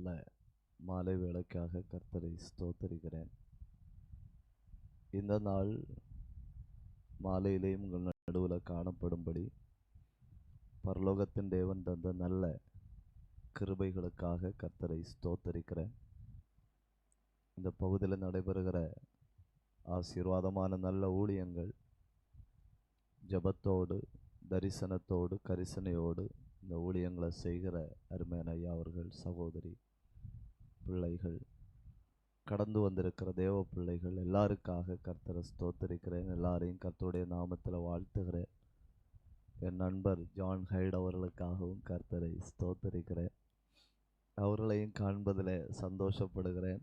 நல்ல மாலை வேளைக்காக கர்த்தரை ஸ்தோத்தரிக்கிறேன். இந்த நாள் மாலையிலேயும் உங்கள் நடுவில் காணப்படும்படி பரலோகத்தின் தேவன் தந்த நல்ல கிருபைகளுக்காக கர்த்தரை ஸ்தோத்தரிக்கிறேன். இந்த பகுதியில் நடைபெறுகிற ஆசீர்வாதமான நல்ல ஊழியங்கள் ஜபத்தோடு தரிசனத்தோடு கரிசனையோடு இந்த ஊழியங்களை செய்கிற அருமையான ஐயா அவர்கள், சகோதரி, பிள்ளைகள், கடந்து வந்திருக்கிற தேவ பிள்ளைகள் எல்லாருக்காக கர்த்தரை ஸ்தோத்தரிக்கிறேன். எல்லாரையும் கர்த்தருடைய நாமத்தில் வாழ்த்துகிறேன். என் நண்பர் ஜான் ஹைட் அவர்களுக்காகவும் கர்த்தரை ஸ்தோத்தரிக்கிறேன். அவர்களையும் காண்பதில் சந்தோஷப்படுகிறேன்.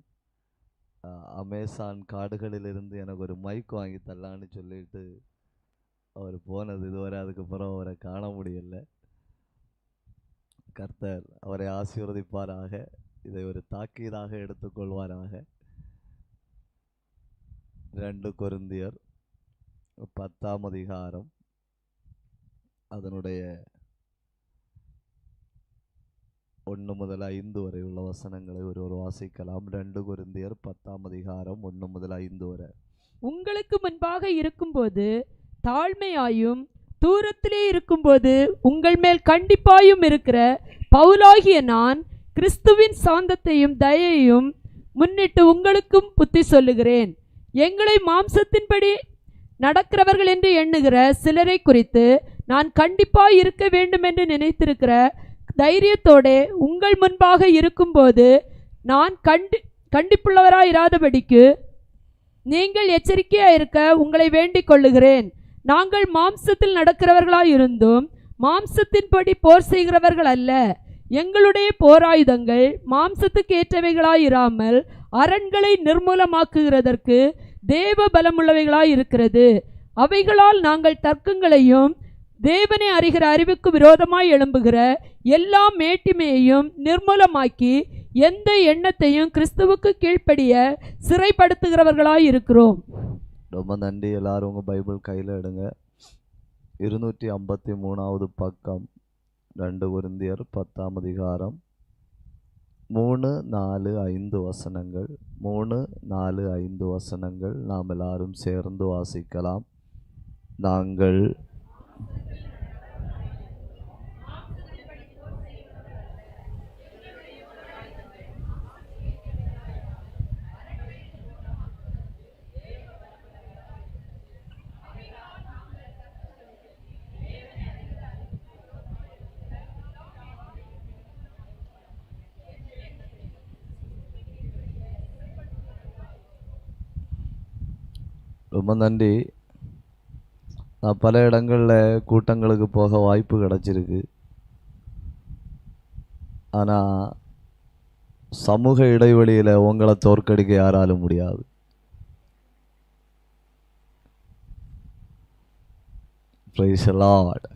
அமேசான் காடுகளிலிருந்து எனக்கு ஒரு மைக் வாங்கி தரலான்னு சொல்லிட்டு அவர் போனது இதுவரை, அதுக்கப்புறம் அவரை காண முடியல. கர்த்தர் அவரை ஆசீர்வதிப்பாராக, இதை ஒரு தாக்கீதாக எடுத்துக்கொள்வாராக. 2 கொரிந்தியர் 10ஆம் அதிகாரம் அதனுடைய 1 முதல் 5 வரை உள்ள வசனங்களை ஒருவர் வாசிக்கலாம். 2 கொரிந்தியர் 10ஆம் அதிகாரம் 1 முதல் 5 வரை. உங்களுக்கு முன்பாக இருக்கும்போது தாழ்மையாயும் தூரத்திலே இருக்கும்போது உங்கள் மேல் கண்டிப்பாயும் இருக்கிற பவுலாகிய நான் கிறிஸ்துவின் சாந்தத்தையும் தயையும் முன்னிட்டு உங்களுக்கும் புத்தி சொல்லுகிறேன். எங்களை மாம்சத்தின்படி நடக்கிறவர்கள் என்று எண்ணுகிற சிலரை குறித்து நான் கண்டிப்பாய் இருக்க வேண்டும் என்று நினைத்திருக்கிற தைரியத்தோட உங்கள் முன்பாக இருக்கும்போது நான் கண்டிப்புள்ளவராயிராதபடிக்கு நீங்கள் எச்சரிக்கையாக இருக்க உங்களை வேண்டிக் கொள்ளுகிறேன். நாங்கள் மாம்சத்தில் நடக்கிறவர்களாயிருந்தும் மாம்சத்தின்படி போர் செய்கிறவர்கள் அல்ல. எங்களுடைய போராயுதங்கள் மாம்சத்துக்கு ஏற்றவைகளாயிராமல் அரண்களை நிர்மூலமாக்குகிறதற்கு தேவ பலமுள்ளவைகளாயிருக்கிறது. அவைகளால் நாங்கள் தர்க்கங்களையும் தேவனை அறிகிற அறிவுக்கு விரோதமாய் எழும்புகிற எல்லா மேட்டிமையையும் நிர்மூலமாக்கி எந்த எண்ணத்தையும் கிறிஸ்துவுக்கு கீழ்ப்படிய சிறைப்படுத்துகிறவர்களாய் இருக்கிறோம். ரொம்ப நன்றி. எல்லாரும் உங்கள் பைபிள் கையில் எடுங்க. 253வது பக்கம், 2 கொரிந்தியர் 10ஆம் அதிகாரம் 3, 4, 5 வசனங்கள். 3, 4, 5 வசனங்கள் நாம் எல்லாரும் சேர்ந்து வாசிக்கலாம். நாங்கள் ரொம்ப நன்றி. நான் பல இடங்களில் கூட்டங்களுக்கு போக வாய்ப்பு கிடச்சிருக்கு. ஆனால் சமூக இடைவெளியில் உங்களை தோற்கடிக்க யாராலும் முடியாது. Praise the Lord.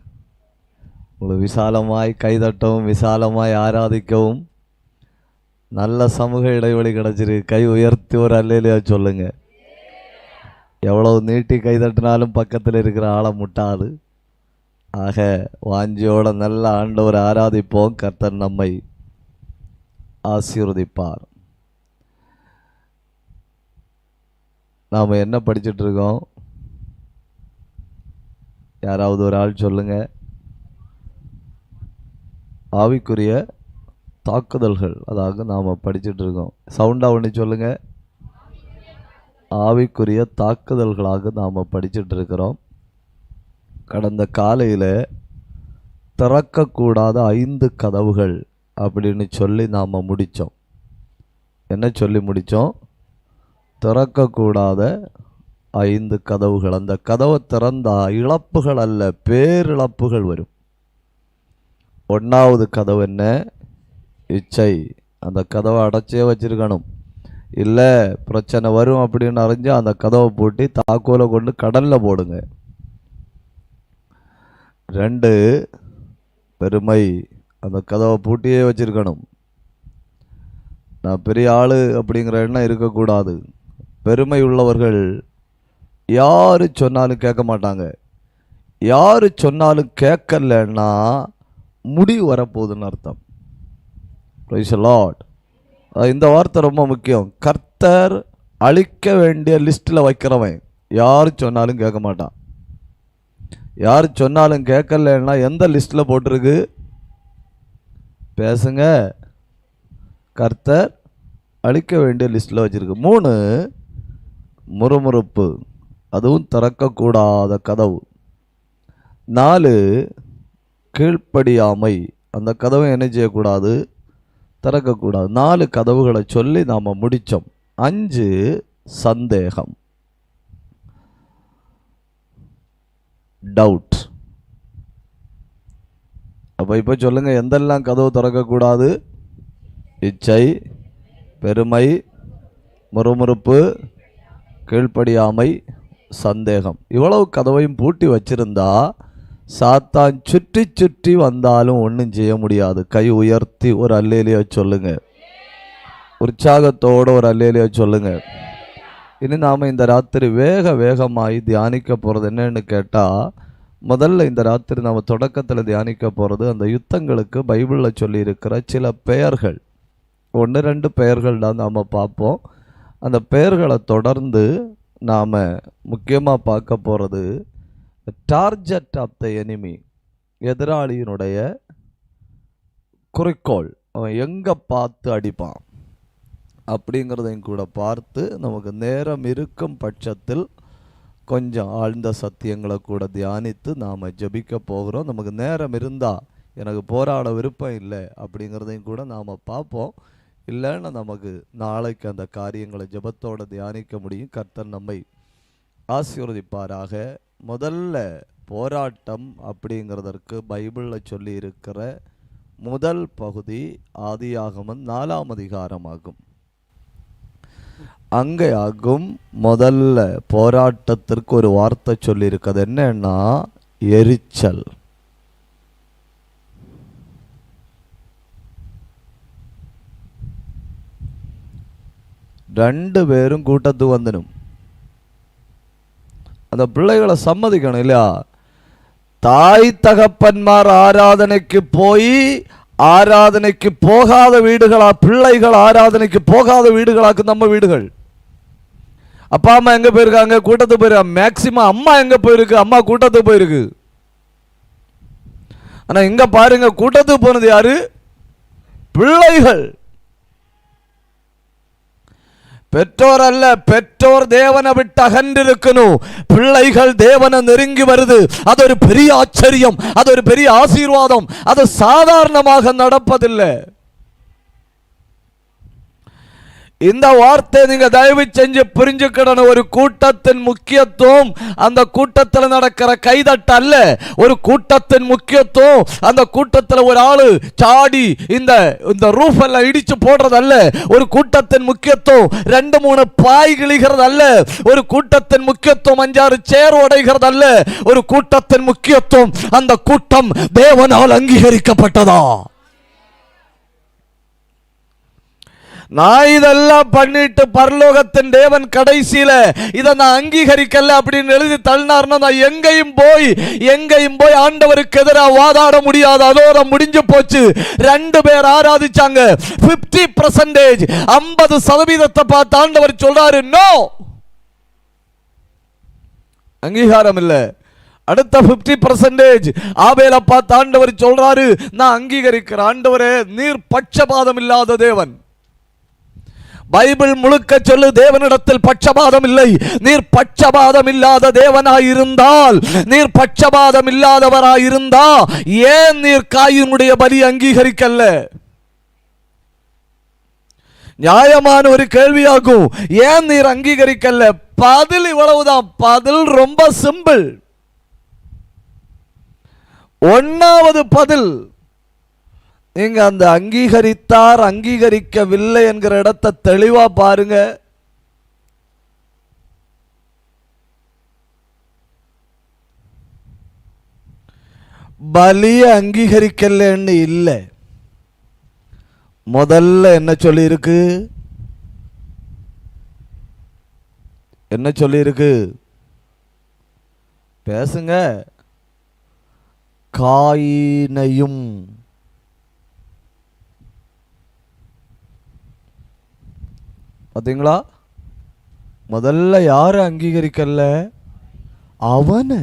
உங்களை விசாலமாய் கைதட்டவும் விசாலமாய் ஆராதிக்கவும் நல்ல சமூக இடைவெளி கிடச்சிருக்கு. கை உயர்த்தி ஒரு அல்லேலூயா சொல்லுங்க. எவ்வளவு நீட்டி கைதட்டினாலும் பக்கத்தில் இருக்கிற ஆளை முட்டாது. ஆக வாஞ்சியோட நல்ல ஆண்டவரை ஆராதிப்போம். கர்த்தர் நம்மை ஆசீர்வதிப்பார். நாம் என்ன படிச்சுட்டு இருக்கோம்? யாராவது ஒரு ஆள் சொல்லுங்க. ஆவிக்குரிய தாக்குதல்கள், அதாவது நாம் படிச்சுட்டு இருக்கோம். சவுண்டாக ஒன்று சொல்லுங்க. ஆவிக்குரிய தாக்குதல்களாக நாம் படிச்சுட்டு இருக்கிறோம். கடந்த காலையில் திறக்கக்கூடாத 5 கதவுகள் அப்படின்னு சொல்லி நாம் முடித்தோம். என்ன சொல்லி முடித்தோம்? திறக்கக்கூடாத 5 கதவுகள். அந்த கதவை திறந்தால் இழப்புகள் அல்ல, பேரிழப்புகள் வரும். 1வது கதவு என்ன? இச்சை. அந்த கதவை அடைச்சே வச்சிருக்கணும். இல்லை பிரச்சனை வரும் அப்படின்னு அறிஞ்சு அந்த கதவை பூட்டி தாக்கோலை கொண்டு கடலில் போடுங்க. 2 பெருமை. அந்த கதவை பூட்டியே வச்சிருக்கணும். நான் பெரிய ஆள் அப்படிங்கிற எண்ணம் இருக்கக்கூடாது. பெருமை உள்ளவர்கள் யார் சொன்னாலும் கேட்க மாட்டாங்க. யார் சொன்னாலும் கேட்கலன்னா முடிவு வரப்போகுதுன்னு அர்த்தம். Price the Lord. இந்த வார்த்தை ரொம்ப முக்கியம். கர்த்தர் அழிக்க வேண்டிய லிஸ்ட்டில் வைக்கிறவன். யார் சொன்னாலும் கேட்க மாட்டான். யார் சொன்னாலும் கேட்கலன்னா எந்த லிஸ்ட்டில் போட்டிருக்கு பேசுங்க? கர்த்தர் அழிக்க வேண்டிய லிஸ்ட்டில் வச்சுருக்கு. 3 முறுமுறுப்பு, அதுவும் திறக்கக்கூடாத கதவு. 4 கீழ்ப்படியாமை, அந்த கதவை என்ன செய்யக்கூடாது? திறக்கக்கூடாது. 4 கதவுகளை சொல்லி நாம் முடித்தோம். 5 சந்தேகம், டவுட். அப்போ இப்போ சொல்லுங்கள், எந்தெல்லாம் கதவு திறக்கக்கூடாது? இச்சை, பெருமை, முறுமுறுப்பு, கீழ்ப்படியாமை, சந்தேகம். இவ்வளவு கதவையும் பூட்டி வச்சிருந்தா சாத்தான் சுற்றி சுற்றி வந்தாலும் ஒன்றும் செய்ய முடியாது. கை உயர்த்தி ஒரு அல்லேலியா சொல்லுங்க, உற்சாகத்தோடு ஒரு அல்லேலியா சொல்லுங்க. இனி நாம் இந்த ராத்திரி வேகமாகி தியானிக்க போகிறது என்னன்னு கேட்டால், முதல்ல இந்த ராத்திரி நாம் தொடக்கத்தில் தியானிக்க போகிறது அந்த யுத்தங்களுக்கு பைபிளில் சொல்லியிருக்கிற சில பெயர்கள். 1-2 பெயர்கள் தான் நாம் பார்ப்போம். அந்த பெயர்களை தொடர்ந்து நாம் முக்கியமாக பார்க்க போகிறது டார்கெட் ஆஃப் த எனிமி, எதிராளியினுடைய குறிக்கோள், அவன் எங்கே பார்த்து அடிப்பான் அப்படிங்கிறதையும் கூட பார்த்து, நமக்கு நேரம் இருக்கும் பட்சத்தில் கொஞ்சம் ஆழ்ந்த சத்தியங்களை கூட தியானித்து நாம் ஜெபிக்க போகிறோம். நமக்கு நேரம் இருந்தால், எனக்கு போராட விருப்பம் இல்லை அப்படிங்கிறதையும் கூட நாம் பார்ப்போம். இல்லைன்னா நமக்கு நாளைக்கு அந்த காரியங்களை ஜெபத்தோடு தியானிக்க முடியும். கர்த்தர் நம்மை ஆசீர்வதிப்பாராக. முதல்ல போராட்டம் அப்படிங்கிறதற்கு பைபிளில் சொல்லி இருக்கிற முதல் பகுதி ஆதியாகமம் 4ஆம் அதிகாரமாகும். அங்கே ஆகும் முதல்ல போராட்டத்திற்கு ஒரு வார்த்தை சொல்லியிருக்கிறது. என்னன்னா எரிச்சல். ரெண்டு பேரும் கூட்டத்துக்கு வந்துடும். அந்த பிள்ளைகளை சம்மதிக்கணும் இல்லையா? தாய் தகப்பன்மார் ஆராதனைக்கு போய் ஆராதனைக்கு போகாத வீடுகளா, பிள்ளைகள் ஆராதனைக்கு போகாத வீடுகளாக்கு நம்ம வீடுகள். அப்பா அம்மா எங்க போயிருக்காங்க? கூட்டத்துக்கு போயிருக்காங்க. மேக்சிமம் அம்மா எங்க போயிருக்கு? அம்மா கூட்டத்துக்கு போயிருக்கு. ஆனா இங்க பாருங்க, கூட்டத்துக்கு போனது யாரு? பிள்ளைகள். பெற்றோர் அல்ல. பெற்றோர் தேவனை விட்டு அகன்றிருக்கணும். பிள்ளைகள் தேவனை நெருங்கி வருது. அது ஒரு பெரிய ஆச்சரியம், அது ஒரு பெரிய ஆசீர்வாதம். அது சாதாரணமாக நடப்பதில்லை. இந்த வார்த்தை நீங்க தயவு செஞ்சு புரிஞ்சுக்கிடணும். ஒரு கூட்டத்தின் முக்கியத்துவம் அந்த கூட்டத்தில் நடக்கிற கைதட்ட அல்ல. ஒரு கூட்டத்தின் முக்கியத்துவம் அந்த கூட்டத்தில் ஒரு ஆளு சாடி இந்த ரூஃப் எல்லாம் இடிச்சு போடுறது அல்ல. ஒரு கூட்டத்தின் முக்கியத்துவம் 2-3 பாய் கிழிகிறது அல்ல. ஒரு கூட்டத்தின் முக்கியத்துவம் 5-6 சேர் உடைகிறது அல்ல. ஒரு கூட்டத்தின் முக்கியத்துவம் அந்த கூட்டம் தேவனால் அங்கீகரிக்கப்பட்டதா. நான் இதெல்லாம் பண்ணிட்டு பரலோகத்தின் தேவன் கடைசியில இதை நான் அங்கீகரிக்கல அப்படின்னு எழுதி தள்ளினார்னா, நான் எங்கேயும் போய் ஆண்டவருக்கு எதிராக வாதாட முடியாது. அதோட முடிஞ்சு போச்சு. 2 பேர் ஆராதிச்சாங்க. 50%, 50% பார்த்து ஆண்டவர் சொல்றாரு, நோ, அங்கீகாரம் இல்லை. அடுத்த 50% ஆபேலை பார்த்து ஆண்டவர் சொல்றாரு, நான் அங்கீகரிக்கிறேன். ஆண்டவரே, நீர் பட்சபாதம் இல்லாத தேவன். பைபிள் முழுக்க சொல்லு, தேவனிடத்தில் பட்சபாதம் இல்லை. நீர் பட்சபாதம் இல்லாத தேவனாயிருந்தால், நீர் பட்சபாதம் இல்லாதவராயிருந்தா ஏன் நீர் காயினுடைய பலி அங்கீகரிக்கல? நியாயமான ஒரு கேள்வியாகும். ஏன் நீர் அங்கீகரிக்கல? பதில் இவ்வளவுதான். பதில் ரொம்ப சிம்பிள். 1வது பதில், நீங்க அந்த அங்கீகரித்தார் அங்கீகரிக்கவில்லை என்கிற இடத்தை தெளிவா பாருங்க. பலிய அங்கீகரிக்கலன்னு இல்லை. முதல்ல என்ன சொல்லி இருக்கு? என்ன சொல்லி இருக்கு? பேசுங்க. காயினையும் பார்த்தீங்களா? முதல்ல யாரை அங்கீகரிக்கல? அவனை.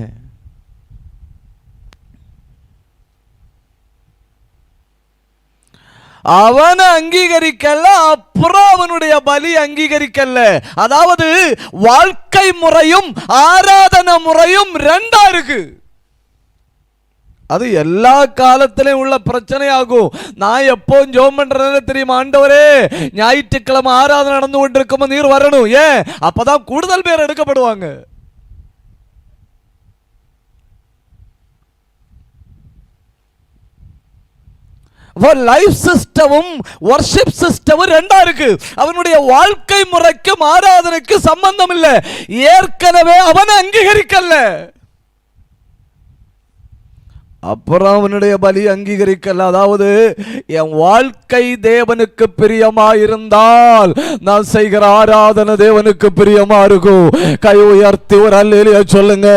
அவனை அங்கீகரிக்கல, அப்புறம் அவனுடைய பலி அங்கீகரிக்கல. அதாவது வாழ்க்கை முறையும் ஆராதனை முறையும் ரெண்டா இருக்கு. அது எல்லா காலத்திலையும் உள்ள பிரச்சனையாகும். நான் எப்பவும் ஜெபம் பண்றேன்னு தெரியுமா? ஆண்டவரே, ஞாயிற்றுக்கிழமை ஆராதனை நடந்து கொண்டிருக்கும் நீர் வரணும். ஏன்? அப்பதான் கூடுதல் பேர் எடுக்கப்படுவாங்க. லைஃப் சிஸ்டமும் வர்ஷிப் சிஸ்டமும் ரெண்டா இருக்கு. அவனுடைய வாழ்க்கை முறைக்கும் ஆராதனைக்கு சம்பந்தம் இல்லை. ஏற்கனவே அவனை அங்கீகரிக்கல, அப்புறம் அவனுடைய பலி அங்கீகரிக்கல. அதாவது என் வாழ்க்கை தேவனுக்கு பிரியமா இருந்தால் நான் செய்கிற ஆராதனை தேவனுக்கு பிரியமா இருக்கும். கை உயர்த்தி ஒரு அல்லேலூயா சொல்லுங்க.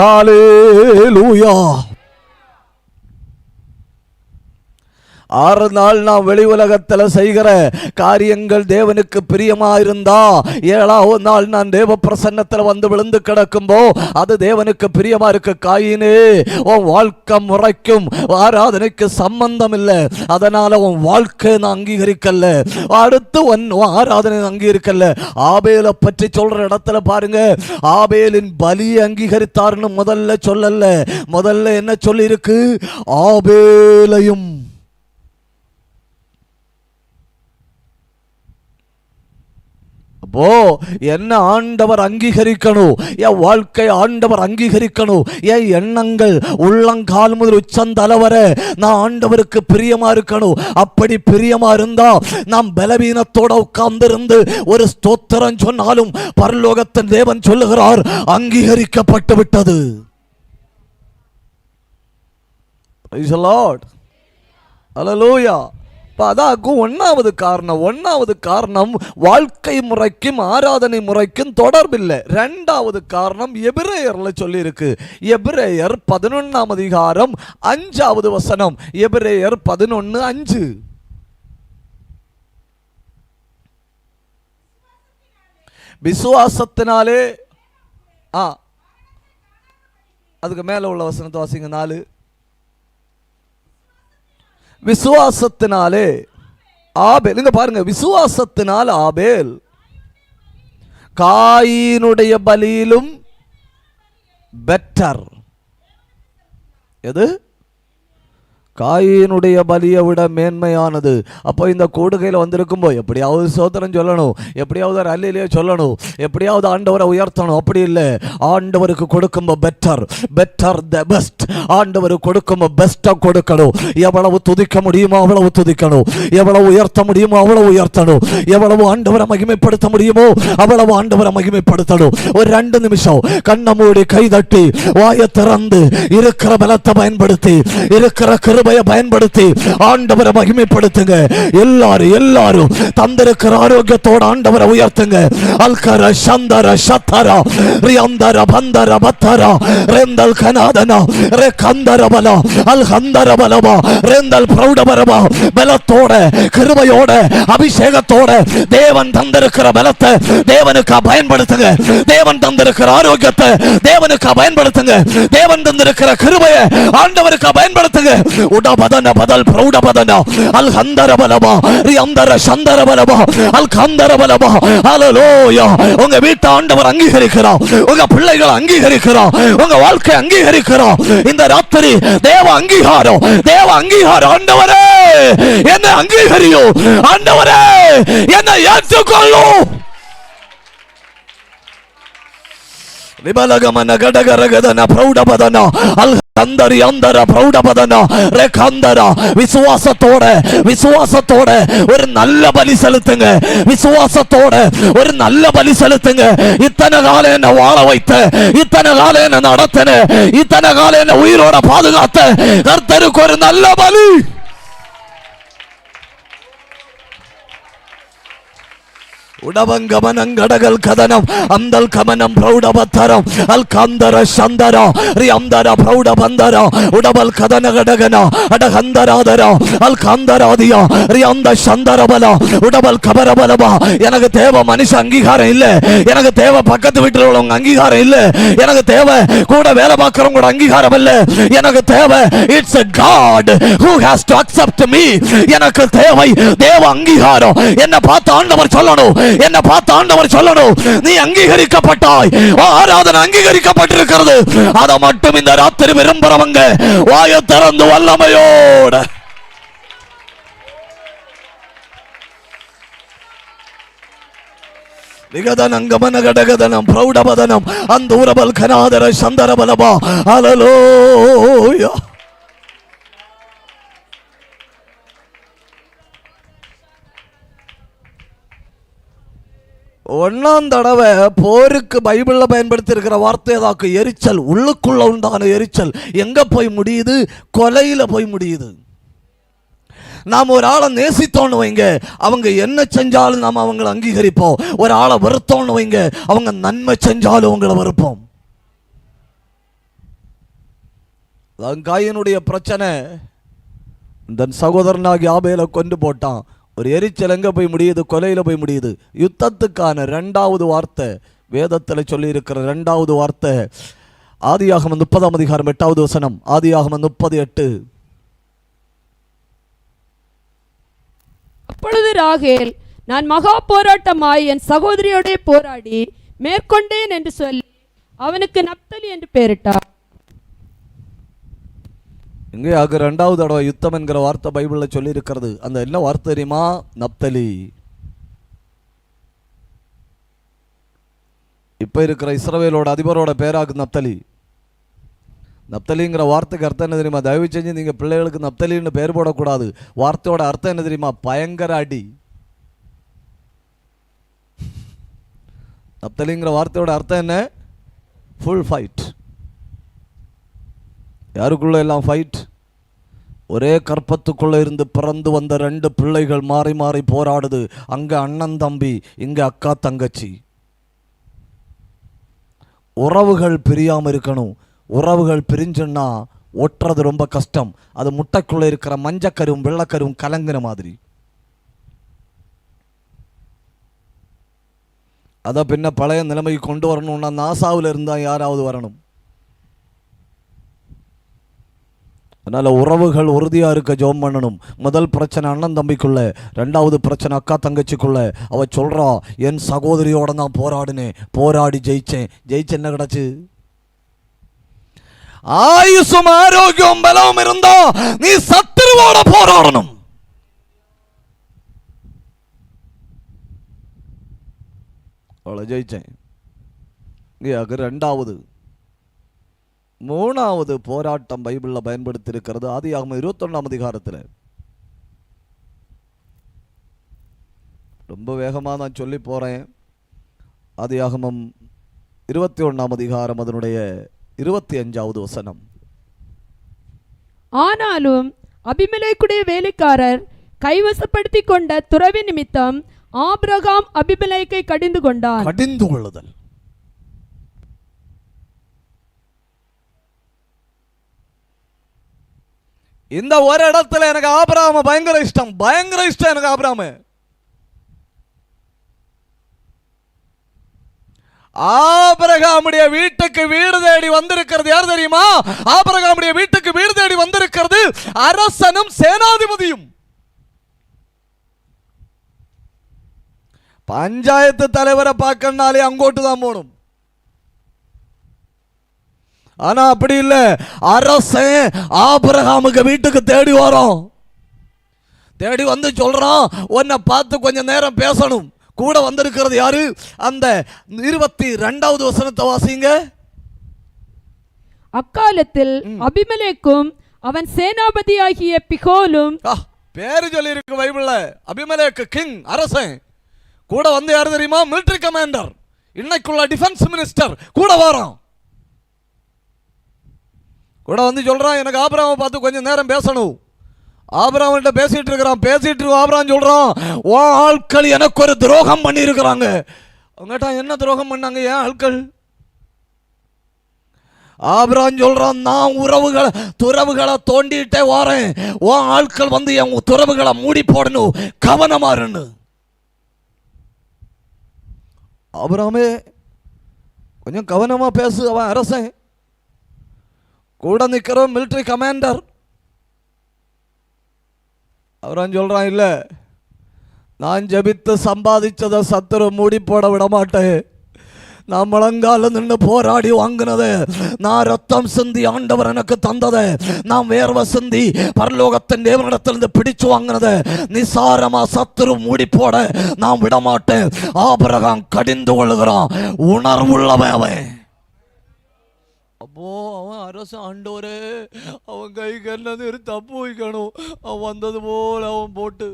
ஹல்லேலூயா. 6 நாள் நான் வெளி உலகத்தில் செய்கிற காரியங்கள் தேவனுக்கு பிரியமா இருந்தா, 7ஆவது நாள் நான் தேவ பிரசன்னத்தில் வந்து விழுந்து கிடக்கும்போ அது தேவனுக்கு பிரியமா இருக்கு. காயினே, உன் வாழ்க்கை முறைக்கும் ஆராதனைக்கு சம்பந்தம் இல்லை, அதனால உன் வாழ்க்கை நான் அங்கீகரிக்கல, அடுத்து உன் ஆராதனை அங்கீகரிக்கல. ஆபேலை பற்றி சொல்ற இடத்துல பாருங்க, ஆபேலின் பலியை அங்கீகரித்தார்னு முதல்ல சொல்லல. முதல்ல என்ன சொல்லி இருக்கு? ஆபேலையும். அப்போ என்ன ஆண்டவர் அங்கீகரிக்கணும், என் வாழ்க்கை ஆண்டவர் அங்கீகரிக்கணும். என் எண்ணங்கள் உள்ளங்கால் முதல் உச்சந்தலை நான் ஆண்டவருக்கு பிரியமா இருக்கணும். அப்படி பிரியமா இருந்தா நாம் பலவீனத்தோட உட்கார்ந்திருந்து ஒரு ஸ்தோத்திரம் சொன்னாலும் பரலோகத்தின் தேவன் சொல்லுகிறார், அங்கீகரிக்கப்பட்டு விட்டது. Praise the Lord. Hallelujah. அதாக்கும் ஒன்னாவது காரணம் வாழ்க்கை முறைக்கும் ஆராதனை முறைக்கும் தொடர்பில்லை. 2வது காரணம் எபிரேயர்ல சொல்லி இருக்கு. எபிரேயர் 11ஆம் அதிகாரம் 5வது வசனம். எபிரேயர் 11:5. விசுவாசத்தினாலே, அதுக்கு மேல உள்ள வசனத்தை வாசிங்க. 4. விசுவாசத்தினாலே ஆபேல், இங்க பாருங்க, விசுவாசத்தினால் ஆபேல் காயினுடைய பலியிலும் பெட்டர். எது? காயினுடைய பலியை விட மேன்மையானது. அப்போ இந்த கூடுகையில் வந்திருக்கும் போது எப்படியாவது சோதனம் சொல்லணும், எப்படியாவது அல்லேலூயா சொல்லணும், எப்படியாவது ஆண்டவரை உயர்த்தணும். அப்படி இல்லை, ஆண்டவருக்கு கொடுக்கும்போது பெட்டர் த பெஸ்ட். ஆண்டவருக்கு கொடுக்கும்போது பெஸ்ட்டாக கொடுக்கணும். எவ்வளவு துதிக்க முடியுமோ அவ்வளவு துதிக்கணும், எவ்வளவு உயர்த்த முடியுமோ அவ்வளவு உயர்த்தணும், எவ்வளவு ஆண்டவரை மகிமைப்படுத்த முடியுமோ அவ்வளவு ஆண்டவரை மகிமைப்படுத்தணும். ஒரு 2 நிமிஷம் கண்ணை மூடி கை தட்டி வாயை திறந்து இருக்கிற பலத்தை பயன்படுத்தி, இருக்கிற பயன்படுத்தி ஆண்டவரை மகிமைப்படுத்துங்க. எல்லாரும் தந்திருக்கிற ஆரோக்கியத்தோட ஆண்டவரை உயர்த்துங்க. அல்கர சந்தர சத்தரா ரியந்தர பந்தர பத்தரா ரெந்தல் கனாதனா ரெ கந்தரபலா அல் கந்தரபலபா ரெந்தல் பிரௌடபரபா. பலத்தோட கிருபையோட அபிஷேகத்தோட தேவன் தந்திருக்கிற பலத்தை தேவனுக்கு பயன்படுத்துங்க. தேவன் தந்திருக்கிற ஆரோக்கியத்தை தேவனுக்கு பயன்படுத்துங்க. தேவன் தந்திருக்கிற கிருபையை ஆண்டவருக்கு பயன்படுத்துங்க. உடபதன பதல் பிரௌடபதன அல் கந்தரபலபா ரியந்தர சந்தரபலபா அல் கந்தரபலபா. ஹல்லேலூயா. உங்க வீட்டை ஆண்டவர் அங்கீகரிக்கிறார், உங்க பிள்ளைகளை அங்கீகரிக்கிறார், உங்க வாழ்க்கை அங்கீகரிக்கிறார். இந்த ராத்திரி தேவ அங்கீகாரம், தேவ அங்கீகாரம். ஆண்டவரே என்னை அங்கீகரியோ, ஆண்டவரே என்னை ஏற்றுக்கொள்ளும். விபலகமன கடகரகதன பிரௌடபதன அல் கந்தரி அந்தர பிரௌடபதன ரே கந்தரா. விசுவாசத்தோட ஒரு நல்ல பலி செலுத்துங்க. விசுவாசத்தோட ஒரு நல்ல பலி செலுத்துங்க. இத்தனை காலம் என்ன வாழ வைத்த, இத்தனை காலம் என்ன நடத்தின, இத்தனை காலம் என்ன உயிரோட பாதுகாத்த கர்த்தருக்கு ஒரு நல்ல பலி. உடவங்கமனங்கடகல் கதனம் அந்தல் கமனம் பிரௌடபத்தரம் அல் கந்தர சந்தரா ரியந்தர பிரௌடபந்தரா உடபல் கதனகடகனா அடகந்தராதரா அல் கந்தராதியா ரியந்த சந்தரபலா உடபல் கபரபலபா. எனக்கு தேவை மனுஷ அங்கீகாரம் இல்ல, எனக்கு தேவை பக்கத்து வீட்டில் உள்ளவங்க அங்கீகாரம் இல்ல, எனக்கு தேவை கூட வேலை பார்க்கிறவங்களோட அங்கீகாரம் இல்ல, எனக்கு தேவை it's a God who has to accept me. எனக்கு தேவை தேவ அங்கீகாரம். என்ன பார்த்து ஆண்டவர் சொல்லணும், என்ன பார்த்து ஆண்டவர் சொல்லணும், நீ அங்கீகரிக்கப்பட்டாய், ஆராதனை அங்கீகரிக்கப்பட்டிருக்கிறது. அதை மட்டும் இந்த ராத்திரி விரும்புறவங்க வாயை திறந்து வல்லமையோட விகதனம் கமனகடகதனம் பிரௌடபதனம் அந்த உரபல் கனாதர சந்தரபலபா. ஹல்லேலூயா. ஒன்னாம் தடவை போருக்கு பைபிள்ல பயன்படுத்தி இருக்கிற வார்த்தை ஏதாக்கு எரிச்சல், உள்ளுக்குள்ள உண்டான எரிச்சல் எங்க போய் முடியுது? கொலையில போய் முடியுது. நாம் ஒரு ஆளை நேசித்தோன்னு வைங்க, அவங்க என்ன செஞ்சாலும் நாம் அவங்களை அங்கீகரிப்போம். ஒரு ஆளை வெறுத்தோன்னு வைங்க, அவங்க நன்மை செஞ்சாலும் அவங்களை வெறுப்போம். காயினுடைய பிரச்சனை, தன் சகோதரனாகி ஆபேலை கொண்டு போட்டான். ஒரு எரிச்சல் எங்க போய் முடியுது? கொலையில போய் முடியுது. யுத்தத்துக்கான இரண்டாவது வார்த்தை வேதத்தில் சொல்லி இருக்கிற இரண்டாவது வார்த்தை ஆதியாகமம் 30ஆம் அதிகாரம் 8வது வசனம். ஆதியாகமம் 30:8. அப்பொழுது ராகேல், நான் மகா போராட்டமாய் என் சகோதரியோடே போராடி மேற்கொண்டேன் என்று சொல்லி அவனுக்கு நப்தலி என்று பெயரிட்டார். இங்கே ஆக இரண்டாவது தடவை யுத்தம் என்கிற வார்த்தை பைபிளில் சொல்லி இருக்கிறது. அந்த என்ன வார்த்தை தெரியுமா? நப்தலி. இப்ப இருக்கிற இஸ்ரவேலோட அதிபரோட பேராக்கு நப்தலி. நப்தலிங்கிற வார்த்தைக்கு அர்த்தம் என்ன தெரியுமா? தயவு செஞ்சு நீங்க பிள்ளைகளுக்கு நப்தலின்னு பேர் போடக்கூடாது. வார்த்தையோட அர்த்தம் என்ன தெரியுமா? பயங்கர அடி. நப்தலிங்கிற வார்த்தையோட அர்த்தம் என்ன? Full fight. யாருக்குள்ள எல்லாம் ஃபைட்? ஒரே கற்பத்துக்குள்ள இருந்து பிறந்து வந்த 2 பிள்ளைகள் மாறி மாறி போராடுது. அங்க அண்ணன் தம்பி, இங்க அக்கா தங்கச்சி. உறவுகள் பிரியாம இருக்கணும். உறவுகள் பிரிஞ்சுன்னா ஒட்டுறது ரொம்ப கஷ்டம். அது முட்டைக்குள்ள இருக்கிற மஞ்சக்கரும் வெள்ளக்கரும் கலங்குற மாதிரி. அதை பின்ன பழைய நிலைமைக்கு கொண்டு வரணும்னா நாசாவில் இருந்தா யாராவது வரணும். அதனால உறவுகள் உறுதியா இருக்க ஜெபம் பண்ணணும். முதல் பிரச்சனை அண்ணன் தம்பிக்குள்ள, 2வது பிரச்சனை அக்கா தங்கச்சிக்குள்ள. அவ சொல்றா, என் சகோதரியோட நான் போராடினேன், போராடி ஜெயிச்சேன். ஜெயிச்சு என்ன கிடைச்சு? ஆயுசும் ஆரோக்கியம் பலம் இருந்தா நீ சத்துருவோட போராடணும். அவளை ஜெயிச்சேன். 2வது 3வது போராட்டம் பைபிளில் பயன்படுத்தி இருக்கிறது. ஆதியாகமம் 21ஆம் அதிகாரத்தில். ரொம்ப வேகமாக நான் சொல்லி போறேன். ஆதியாகமம் 21ஆம் அதிகாரம் அதனுடைய 25வது வசனம். ஆனாலும் அபிமெலேக்குடைய வேலைக்காரர் கைவசப்படுத்தி கொண்ட துறவி நிமித்தம் ஆபிரகாம் அபிமெலேக்கை கடிந்து கொண்டான். கடிந்து கொள்ளுதல். இந்த ஒரு இடத்துல எனக்கு ஆபிரகாம பயங்கர இஷ்டம், பயங்கர இஷ்டம் எனக்கு ஆபிரகாம. ஆபிரகாமுடைய வீட்டுக்கு வீடு தேடி வந்திருக்கிறது யார் தெரியுமா? ஆபிரகாமுடைய வீட்டுக்கு வீடு தேடி வந்திருக்கிறது அரசனும் சேனாதிபதியும். பஞ்சாயத்து தலைவரை பார்க்கனாலே அங்கோட்டு தான் போகணும். ஆனா அப்படி இல்ல, அரசன் ஆபிரகாமுக்கு வீட்டுக்கு தேடி வரோம். தேடி வந்து சொல்றான், உன்னை பார்த்து கொஞ்ச நேரம் பேசணும். கூட வந்திருக்கிறது யாரு? அந்த 22வது வசனத்தை வாசிங்க. அக்காலத்தில் அபிமெலேக்கும் அவன் சேனாபதியாகிய பிகோலும். பேரு சொல்லி இருக்கு பைபிள்ல. அபிமெலேக்கு கிங், அரசன். கூட வந்து யாரு தெரியுமா? மிலிட்டரி கமாண்டர், இன்னைக்குள்ள டிஃபென்ஸ் மினிஸ்டர் கூட வரோம். கூட வந்து சொல்றான், எனக்கு ஆபிரகாமை பார்த்து கொஞ்சம் நேரம் பேசணும். ஆபிரகாம்கிட்ட பேசிட்டு இருக்கிறான். பேசிட்டு ஆபிரகாம் சொல்றான், உன் ஆட்கள் எனக்கு ஒரு துரோகம் பண்ணி இருக்கிறாங்க. அவங்ககிட்ட என்ன துரோகம் பண்ணாங்க ஏன் ஆட்கள்? ஆபிரகாம் சொல்றான், நான் துறவுகளை தோண்டிட்டே வாரேன், உன் ஆட்கள் வந்து என் துறவுகளை மூடி போடணும், கவனமாறுன்னு. ஆபிரகாமே கொஞ்சம் கவனமா பேசு. அவன் அரசன், கூட நிற்கிற மிலிட்டரி கமாண்டர். அவரான் சொல்றான், இல்லை, நான் ஜெபித்து சம்பாதிச்சதை சத்துரு மூடி போட விட மாட்டேன். நான் முழங்கால நின்று போராடி வாங்கினது, நான் ரத்தம் சிந்தி ஆண்டவர் எனக்கு தந்தது, நான் வேர்வை சிந்தி பரலோகத்தின் தேவனிடத்திலிருந்து பிடிச்சு வாங்கினது நிசாரமா சத்துரு மூடி போட நான் விட மாட்டேன். ஆபிரகாம் கடிந்து கொள்ளுகிறான், உணர்வுள்ளவன் அவன். அப்போ அவன் அரசு ஆண்டவரே, அவன் கைக்கு என்னது தப்பு வைக்கணும், அவன் வந்தது போல அவன் போட்டு.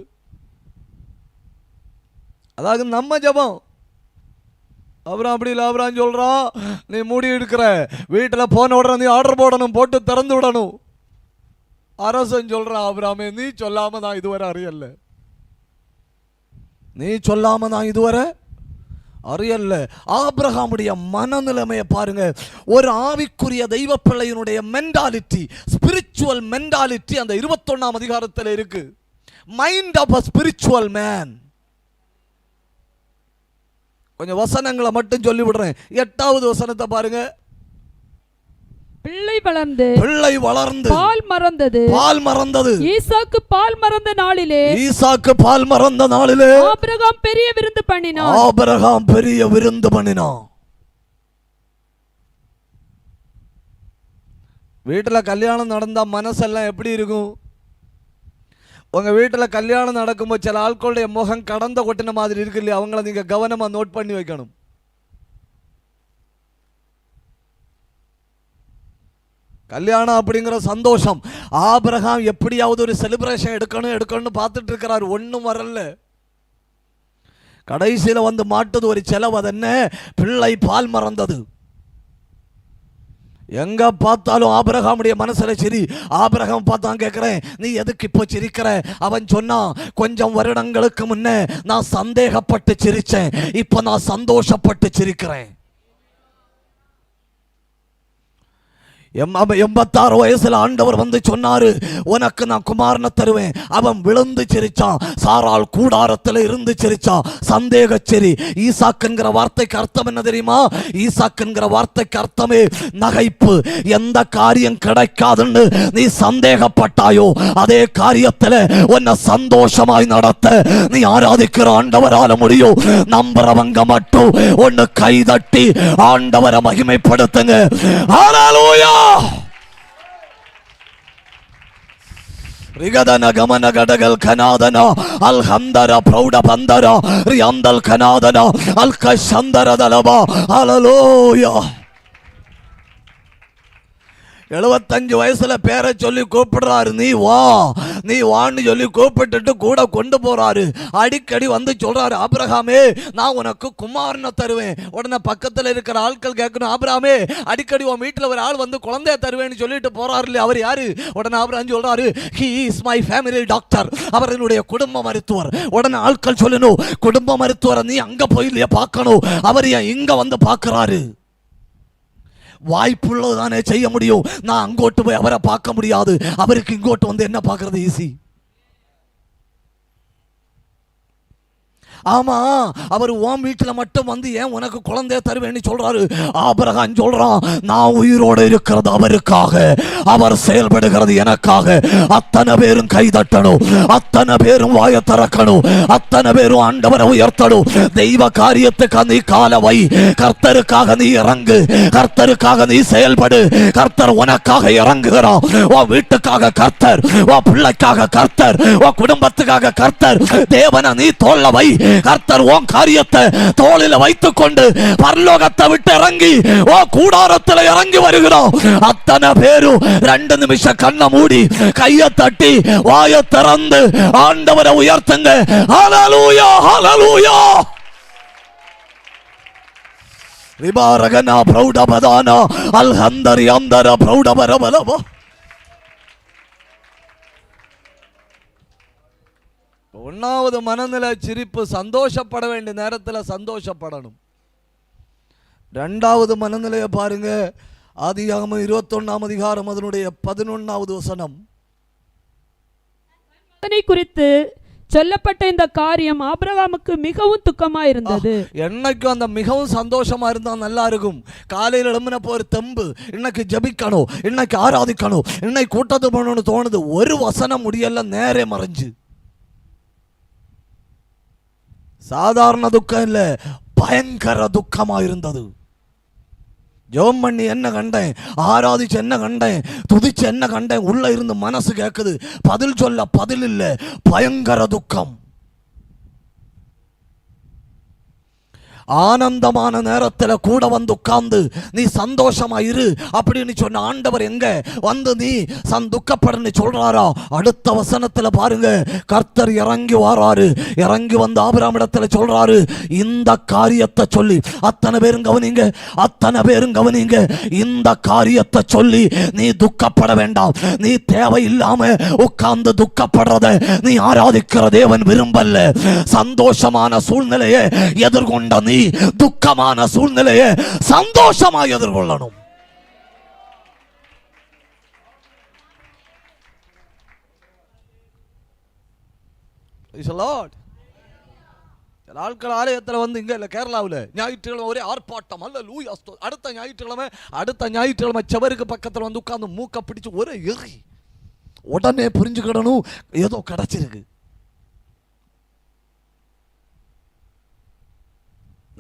அதாவது நம்ம ஜபம். அப்புறம் அப்படி இல்லை, அப்புறம் சொல்றான், நீ மூடி எடுக்கிற வீட்டில் போன உடனே நீ ஆர்டர் போடணும், போட்டு திறந்து விடணும். அரசன் சொல்றான், அபிராமே நீ சொல்லாம நான் இதுவரை அறியல, நீ சொல்லாம நான் இதுவரை அறியல்ல. ஆபிரகாமுடைய மனநிலைமையை பாருங்க. ஒரு ஆவிக்குரிய தெய்வ பிள்ளையினுடைய மென்டாலிட்டி, ஸ்பிரிச்சுவல் மென்டாலிட்டி அந்த 21ஆம் அதிகாரத்தில் இருக்கு. Mind of a spiritual man. கொஞ்சம் வசனங்களை மட்டும் சொல்லி விடுறேன். 8வது வசனத்தை பாருங்க. பிள்ளை வளர்ந்து பால் மறந்தது. ஈசாக்கு பால் மறந்த நாளிலே ஆபிரகாம் பெரிய விருந்து பண்ணினான். வீட்டுல கல்யாணம் நடந்தா மனசெல்லாம் எப்படி இருக்கும்? உங்க வீட்டுல கல்யாணம் நடக்கும்போது சில ஆட்களுடைய முகம் கடந்த கொட்டின மாதிரி இருக்கு இல்லையா? அவங்கள நீங்க கவனமா நோட் பண்ணி வைக்கணும். கல்யாணம் அப்படிங்கிற சந்தோஷம். ஆபிரகாம் எப்படியாவது ஒரு செலிப்ரேஷன் எடுக்கணும்னு பார்த்துட்டு இருக்கிறார். ஒன்றும் வரல. கடைசியில் வந்து மாட்டுது ஒரு செலவு. அது என்ன? பிள்ளை பால் மறந்தது. எங்க பார்த்தாலும் ஆபிரகாமுடைய மனசுல சரி. ஆபிரகாம் பார்த்தான், கேட்கிறேன், நீ எதுக்கு இப்போ சிரிக்கிற? அவன் சொன்னான், கொஞ்சம் வருடங்களுக்கு முன்ன நான் சந்தேகப்பட்டு சிரிச்சேன், இப்போ நான் சந்தோஷப்பட்டு சிரிக்கிறேன். 86 வயசுல ஆண்டவர் வந்து சொன்னாரு, உனக்கு நான் குமாரனை தருவேன். அவன் விழுந்து சிரிச்சான். சாராள் கூடாரத்தில் இருந்து சிரிச்சான். சந்தேக சிரி. ஈசாக்குங்கிற வார்த்தைக்கு அர்த்தம் என்ன தெரியுமா? ஈசாக்குங்கிற வார்த்தைக்கு அர்த்தமே நகைப்பு. எந்த காரியம் கிடைக்காதுன்னு நீ சந்தேகப்பட்டாயோ அதே காரியத்தில் உன்னை சந்தோஷமாய் நடத்த நீ ஆராதிக்கிற ஆண்டவரால முடியும். நம்புறவங்க மட்டும் ஒன்னு கைதட்டி ஆண்டவரை மகிமைப்படுத்துங்க. ஹல்லேலூயா. ரிகதன கமன கடகல் கனாதன அல்ஹந்தர பிரௌட பந்தர ரியந்தல் கனாதன அல்கஷந்தர தலபா. ஹல்லேலூயா. 75 வயசுல பேரை சொல்லி கூப்பிடுறாரு, நீ வான்னு சொல்லி கூப்பிட்டுட்டு கூட கொண்டு போறாரு. அடிக்கடி வந்து சொல்றாரு, ஆபிரகாமே நான் உனக்கு குமாரனை தருவேன். உடனே பக்கத்தில் இருக்கிற ஆட்கள் கேட்கணும், ஆபிரகாமே அடிக்கடி உன் வீட்டில் ஒரு ஆள் வந்து குழந்தைய தருவேன்னு சொல்லிட்டு போறாரு இல்லையா? அவர் யாரு? உடனே ஆபிரகாம் சொல்றாரு, he is my family doctor. அவர் என்னுடைய குடும்ப மருத்துவர். உடனே ஆட்கள் சொல்லணும், குடும்ப மருத்துவரை நீ அங்க போயிலையே பார்க்கணும், அவர் ஏன் இங்க வந்து பார்க்கிறாரு? வாய்ப்புள்ளதானே செய்ய முடியும். நான் அங்கோட்டு போய் அவரை பார்க்க முடியாது. அவருக்கு இங்கோட்டு வந்து என்ன பார்க்கறது ஈஸி? ஆமா, அவர் உன் வீட்டில் மட்டும் வந்து ஏன் உனக்கு குழந்தைய தருவேன்னு சொல்றாரு. ஆபிரகாம் சொல்றான், நான் உயிரோடு இருக்கிறது அவருக்காக, அவர் செயல்படுகிறது எனக்காக. அத்தனை பேரும் கை தட்டணும், அத்தனை பேரும் வாயை திறக்கணும், அத்தனை பேரும் ஆண்டவரை உயர்த்தணும். தெய்வ காரியத்துக்கு நீ கால வை. கர்த்தருக்காக நீ இறங்கு, கர்த்தருக்காக நீ செயல்படு. கர்த்தர் உனக்காக இறங்குகிறான். உன் வீட்டுக்காக கர்த்தர், உன் பிள்ளைக்காக கர்த்தர், உன் குடும்பத்துக்காக கர்த்தர். தேவனை நீ தோல்ல வை. கர்த்தர் உன் காரியத்தை தோளில் வைத்துக் கொண்டு பரலோகத்தை விட்டு இறங்கி கூடாரத்தில் இறங்கி வருகிறோம். அத்தனை பேரும் 2 நிமிஷம் கண்ணை மூடி கையை தட்டி வாயை திறந்து ஆண்டவரை உயர்த்துங்க. ஹல்லேலூயா, ஹல்லேலூயா. ரிபாரகனா பிரௌடபதானா அல்ஹந்தரி அந்தர பிரௌடபரபலவ. ஒன்னாவது மனநிலை சிரிப்பு, சந்தோஷப்பட வேண்டிய நேரத்தில் சந்தோஷப்படணும். ரெண்டாவது மனநிலையை பாருங்க, ஆதியாகமம் 21ஆம் அதிகாரம் அதனுடைய 11வது வசனம். குறித்து சொல்லப்பட்ட இந்த காரியம் ஆபிரகாமுக்கு மிகவும் துக்கமா இருந்தது. என்னைக்கும் அந்த மிகவும் சந்தோஷமா இருந்தா நல்லா இருக்கும். காலையில் எழும்பின போற தெம்பு, இன்னைக்கு ஜபிக்கணும், இன்னைக்கு ஆராதிக்கணும், இன்னைக்கு கூட்டத்து போகணும்னு தோணுது. ஒரு வசனம் முடியல, நேரே மறைஞ்சு. சாதாரண துக்கம் இல்ல, பயங்கர துக்கமா இருந்தது. ஜெபம் பண்ணி என்ன கண்டேன், ஆராதிச்சு என்ன கண்டேன், துதிச்சு என்ன கண்டேன், உள்ள இருந்து மனசு கேட்குது, பதில் சொல்ல பதில் இல்லை, பயங்கர துக்கம். ஆனந்தமான நேரத்தில் கூட வந்து உட்கார்ந்து நீ சந்தோஷமா இரு அப்படின்னு சொன்ன ஆண்டவர் எங்க வந்து நீ துக்கப்படன்னு சொல்றாரா? அடுத்த வசனத்தில் பாருங்க, கர்த்தர் இறங்கி வாராரு. இறங்கி வந்து ஆபிரகாம் இடத்துல சொல்றாரு, இந்த காரியத்தை சொல்லி, அத்தனை பேரும் கவனிங்க, அத்தனை பேரும் கவனிங்க, இந்த காரியத்தை சொல்லி நீ துக்கப்பட வேண்டாம். நீ தேவையில்லாம உட்கார்ந்து துக்கப்படுறத நீ ஆராதிக்கிற தேவன் விரும்பல. சந்தோஷமான சூழ்நிலையை எதிர்கொண்ட நீ துக்கமான சூழ்நிலையை சந்தோஷமாக எதிர்கொள்ளணும். ஆட்கள் ஆலயத்தில் வந்து இங்க இல்ல, கேரளாவில் ஞாயிற்றுக்கிழமை ஒரே ஆர்ப்பாட்டம், அல்ல லூயா. அடுத்த ஞாயிற்றுக்கிழமை செவருக்கு பக்கத்தில் வந்து உட்கார்ந்து மூக்க பிடிச்சு ஒரே எறி. உடனே புரிஞ்சுக்கிடணும், ஏதோ கிடைச்சிருக்கு.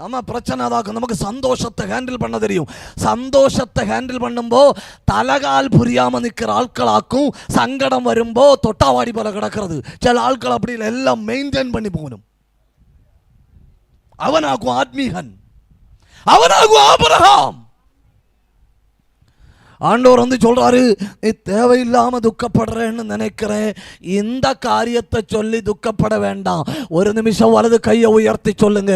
நம்ம பிரச்சனை தான், நமக்கு சந்தோஷத்தை ஹேண்டில் பண்ண தெரியும். சந்தோஷத்தை ஹேண்டில் பண்ணும்போ தலகால் புரியாம நிற்கிற ஆட்களாக்கும், சங்கடம் வரும்போ தொட்டாவாடி போல கிடக்கிறது. சில ஆட்கள் அப்படி இல்லை, எல்லாம் மெயின்டைன் பண்ணி போகணும். அவனாகும் ஆத்மீகன், அவனாகும் ஆபிரகாம். ஆண்டவர் வந்து சொல்றாரு, நீ தேவையில்லாம துக்கப்படுறேன்னு நினைக்கிறேன், இந்த காரியத்தை சொல்லி துக்கப்பட வேண்டாம். ஒரு நிமிஷம் வலது கையை உயர்த்தி சொல்லுங்க,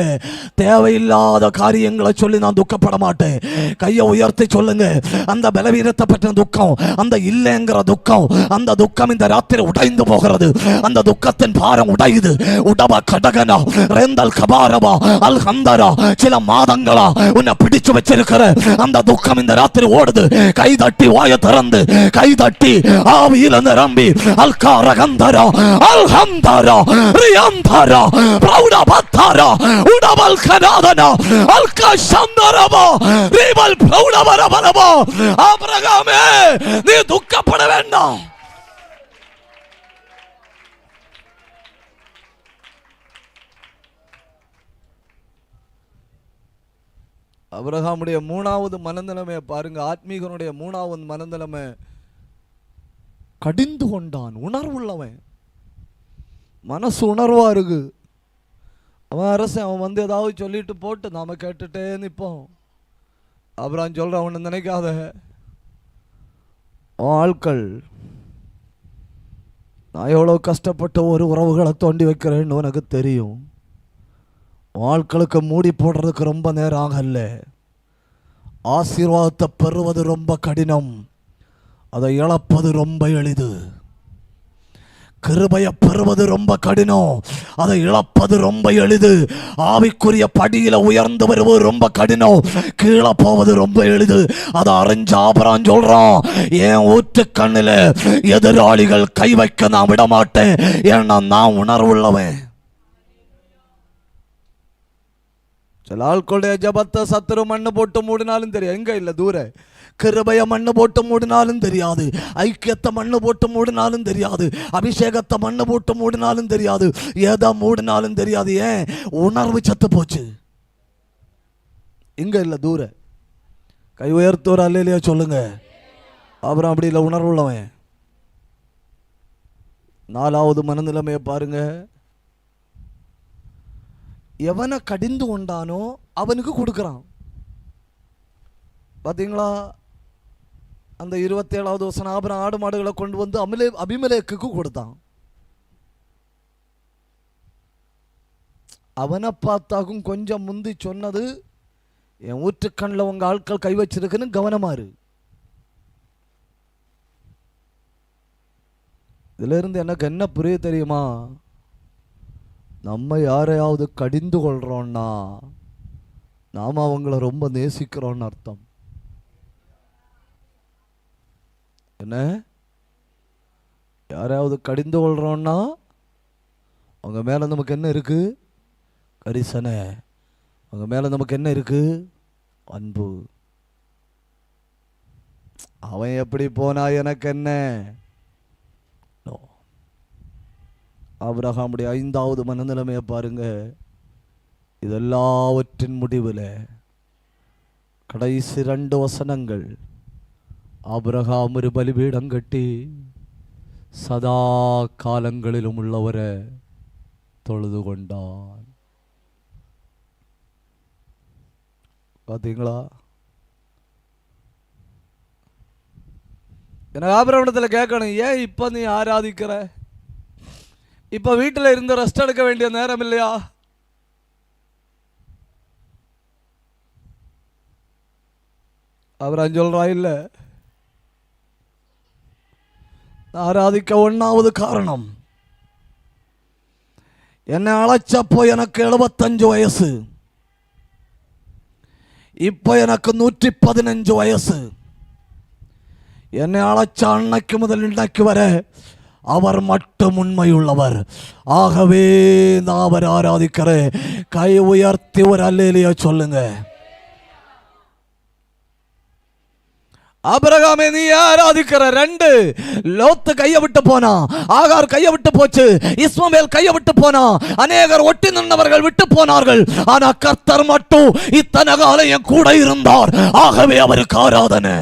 தேவையில்லாத காரியங்களை சொல்லி நான் துக்கப்பட மாட்டேன். கையை உயர்த்தி சொல்லுங்க, அந்த பலவீனத்தை பற்றின துக்கம், அந்த இல்லைங்கிற துக்கம், அந்த துக்கம் இந்த ராத்திரி உடைந்து போகிறது. அந்த துக்கத்தின் பாரம் உடையுது. உடபா கடகனா ரெந்தல் கபாரபா அல் ஹந்தரா, சில மாதங்களா உன்னை பிடிச்சு வச்சிருக்கிற அந்த துக்கம் இந்த ராத்திரி ஓடுது. கை தட்டி வாய திறந்து கை தட்டி ஆவியில நிரம்பி அல்காரகந்தரா அல்ஹந்தரா ரியந்தரா பிரௌட பத்தரா உடபல் கனாதனா அல்கஷந்தரபா ரிபல் பிரௌடவரபரபா. ஆபிரகாமே, நீ துக்கப்பட வேண்டாம். ஆபிரகாமுடைய மூணாவது மனநிலைமையை பாருங்க. ஆத்மீகனுடைய மூணாவது மனநிலைமை, கடிந்து கொண்டான். உணர்வுள்ளவன், மனசு உணர்வா இருக்கு. அவன் அரசன், அவன் வந்து ஏதாவது சொல்லிட்டு போட்டு நாம கேட்டுட்டே நிற்போம். ஆபிரகாம் சொல்ற, அவனை நினைக்காத, ஆட்கள் நான் எவ்வளோ கஷ்டப்பட்ட ஒரு உறவுகளை தோண்டி வைக்கிறேன்னு உனக்கு தெரியும். ஆட்களுக்கு மூடி போடுறதுக்கு ரொம்ப நேரம் ஆகல. ஆசீர்வாதத்தை பெறுவது ரொம்ப கடினம், அதை இழப்பது ரொம்ப எளிது. கிருபையை பெறுவது ரொம்ப கடினம், அதை இழப்பது ரொம்ப எளிது. ஆவிக்குரிய படியில உயர்ந்து வருவது ரொம்ப கடினம், கீழே போவது ரொம்ப எளிது. அதை அறிஞ்ச ஆபிரகாம் சொல்றான், என் ஊற்று கண்ணில எதிராளிகள் கை வைக்க நான் விட மாட்டேன், ஏன்னா நான் உணர்வுள்ளவன். சில ஆட்களுடைய ஜபத்தை சத்துரு மண்ணு போட்டு மூடினாலும் தெரியும், எங்க இல்லை தூர. கிருபைய மண்ணு போட்டு மூடினாலும் தெரியாது, ஐக்கியத்தை மண்ணு போட்டு மூடினாலும் தெரியாது, அபிஷேகத்தை மண்ணு போட்டு மூடினாலும் தெரியாது, ஏதோ மூடினாலும் தெரியாது. ஏன்? உணர்வு சத்து போச்சு. இங்க இல்லை தூர. கை உயர்த்தோர் அல்லையா சொல்லுங்க. அப்புறம் அப்படி இல்லை, உணர்வு உள்ளவன். நாலாவது மனநிலைமையை பாருங்க, எவனை கடிந்து கொண்டானோ அவனுக்கு கொடுக்குறான். பார்த்தீங்களா? அந்த 27வது வசனம், ஆபிரகாம் ஆடு மாடுகளை கொண்டு வந்து அபிமெலேக்குக்கு கொடுத்தான். அவனை பார்த்தாக்கும் கொஞ்சம் முந்தி சொன்னது, என் ஊற்றுக்கண்ணில் உங்க ஆட்கள் கை வச்சிருக்குன்னு கவனமாரு. இதுல இருந்து எனக்கு என்ன புரிய தெரியுமா? நம்ம யாரையாவது கடிந்து கொள்றோம்னா நாம் அவங்கள ரொம்ப நேசிக்கிறோம்னு அர்த்தம். என்ன? யாரையாவது கடிந்து கொள்றோம்னா அவங்க மேலே நமக்கு என்ன இருக்கு? கரிசனை. அவங்க மேலே நமக்கு என்ன இருக்கு? அன்பு. அவன் எப்படி போனா எனக்கு என்ன? ஆபிரகாமுடைய 5வது மனநிலைமையை பாருங்க. இதெல்லாவற்றின் முடிவில் கடைசி 2 வசனங்கள், ஆபிரகாம் ஒரு பலிபீடம் கட்டி சதா காலங்களிலும் உள்ளவரை தொழுது கொண்டான். பார்த்தீங்களா? எனக்கு ஆபிரகாமிடத்தில் கேட்கணும், ஏன் இப்போ நீ ஆராதிக்கிற? இப்போ வீட்டில் இருந்து ரெஸ்ட் எடுக்க வேண்டிய நேரம் இல்லையா? ஆபிரகாம் சொல்றா, இல்லை, ஆராதிக்க 1வது காரணம், என்னை அழைச்சப்போ எனக்கு 75 வயசு, இப்போ எனக்கு 115 வயசு. என்னை அழைச்ச அன்னைக்கு முதல் இன்னைக்கு வரை அவர் மட்டும் உண்மையுள்ளவர். ஆகவே நான் அவர் ஆராதிக்கிறேன். கை உயர்த்தி ஒரு அல்லேலூயா சொல்லுங்க. ஆபிரகாமே, நீ ஆராதிக்கிற 2, லோத்து கையை விட்டு போனா, ஆகார் கையை விட்டு போச்சு, இஸ்மவேல் கையை விட்டு போனா, அநேகர் ஒட்டி நின்றவர்கள் விட்டு போனார்கள். ஆனா கர்த்தர் மட்டும் இத்தனை காலம் என் கூட இருந்தார். ஆகவே அவருக்கு ஆராதனை.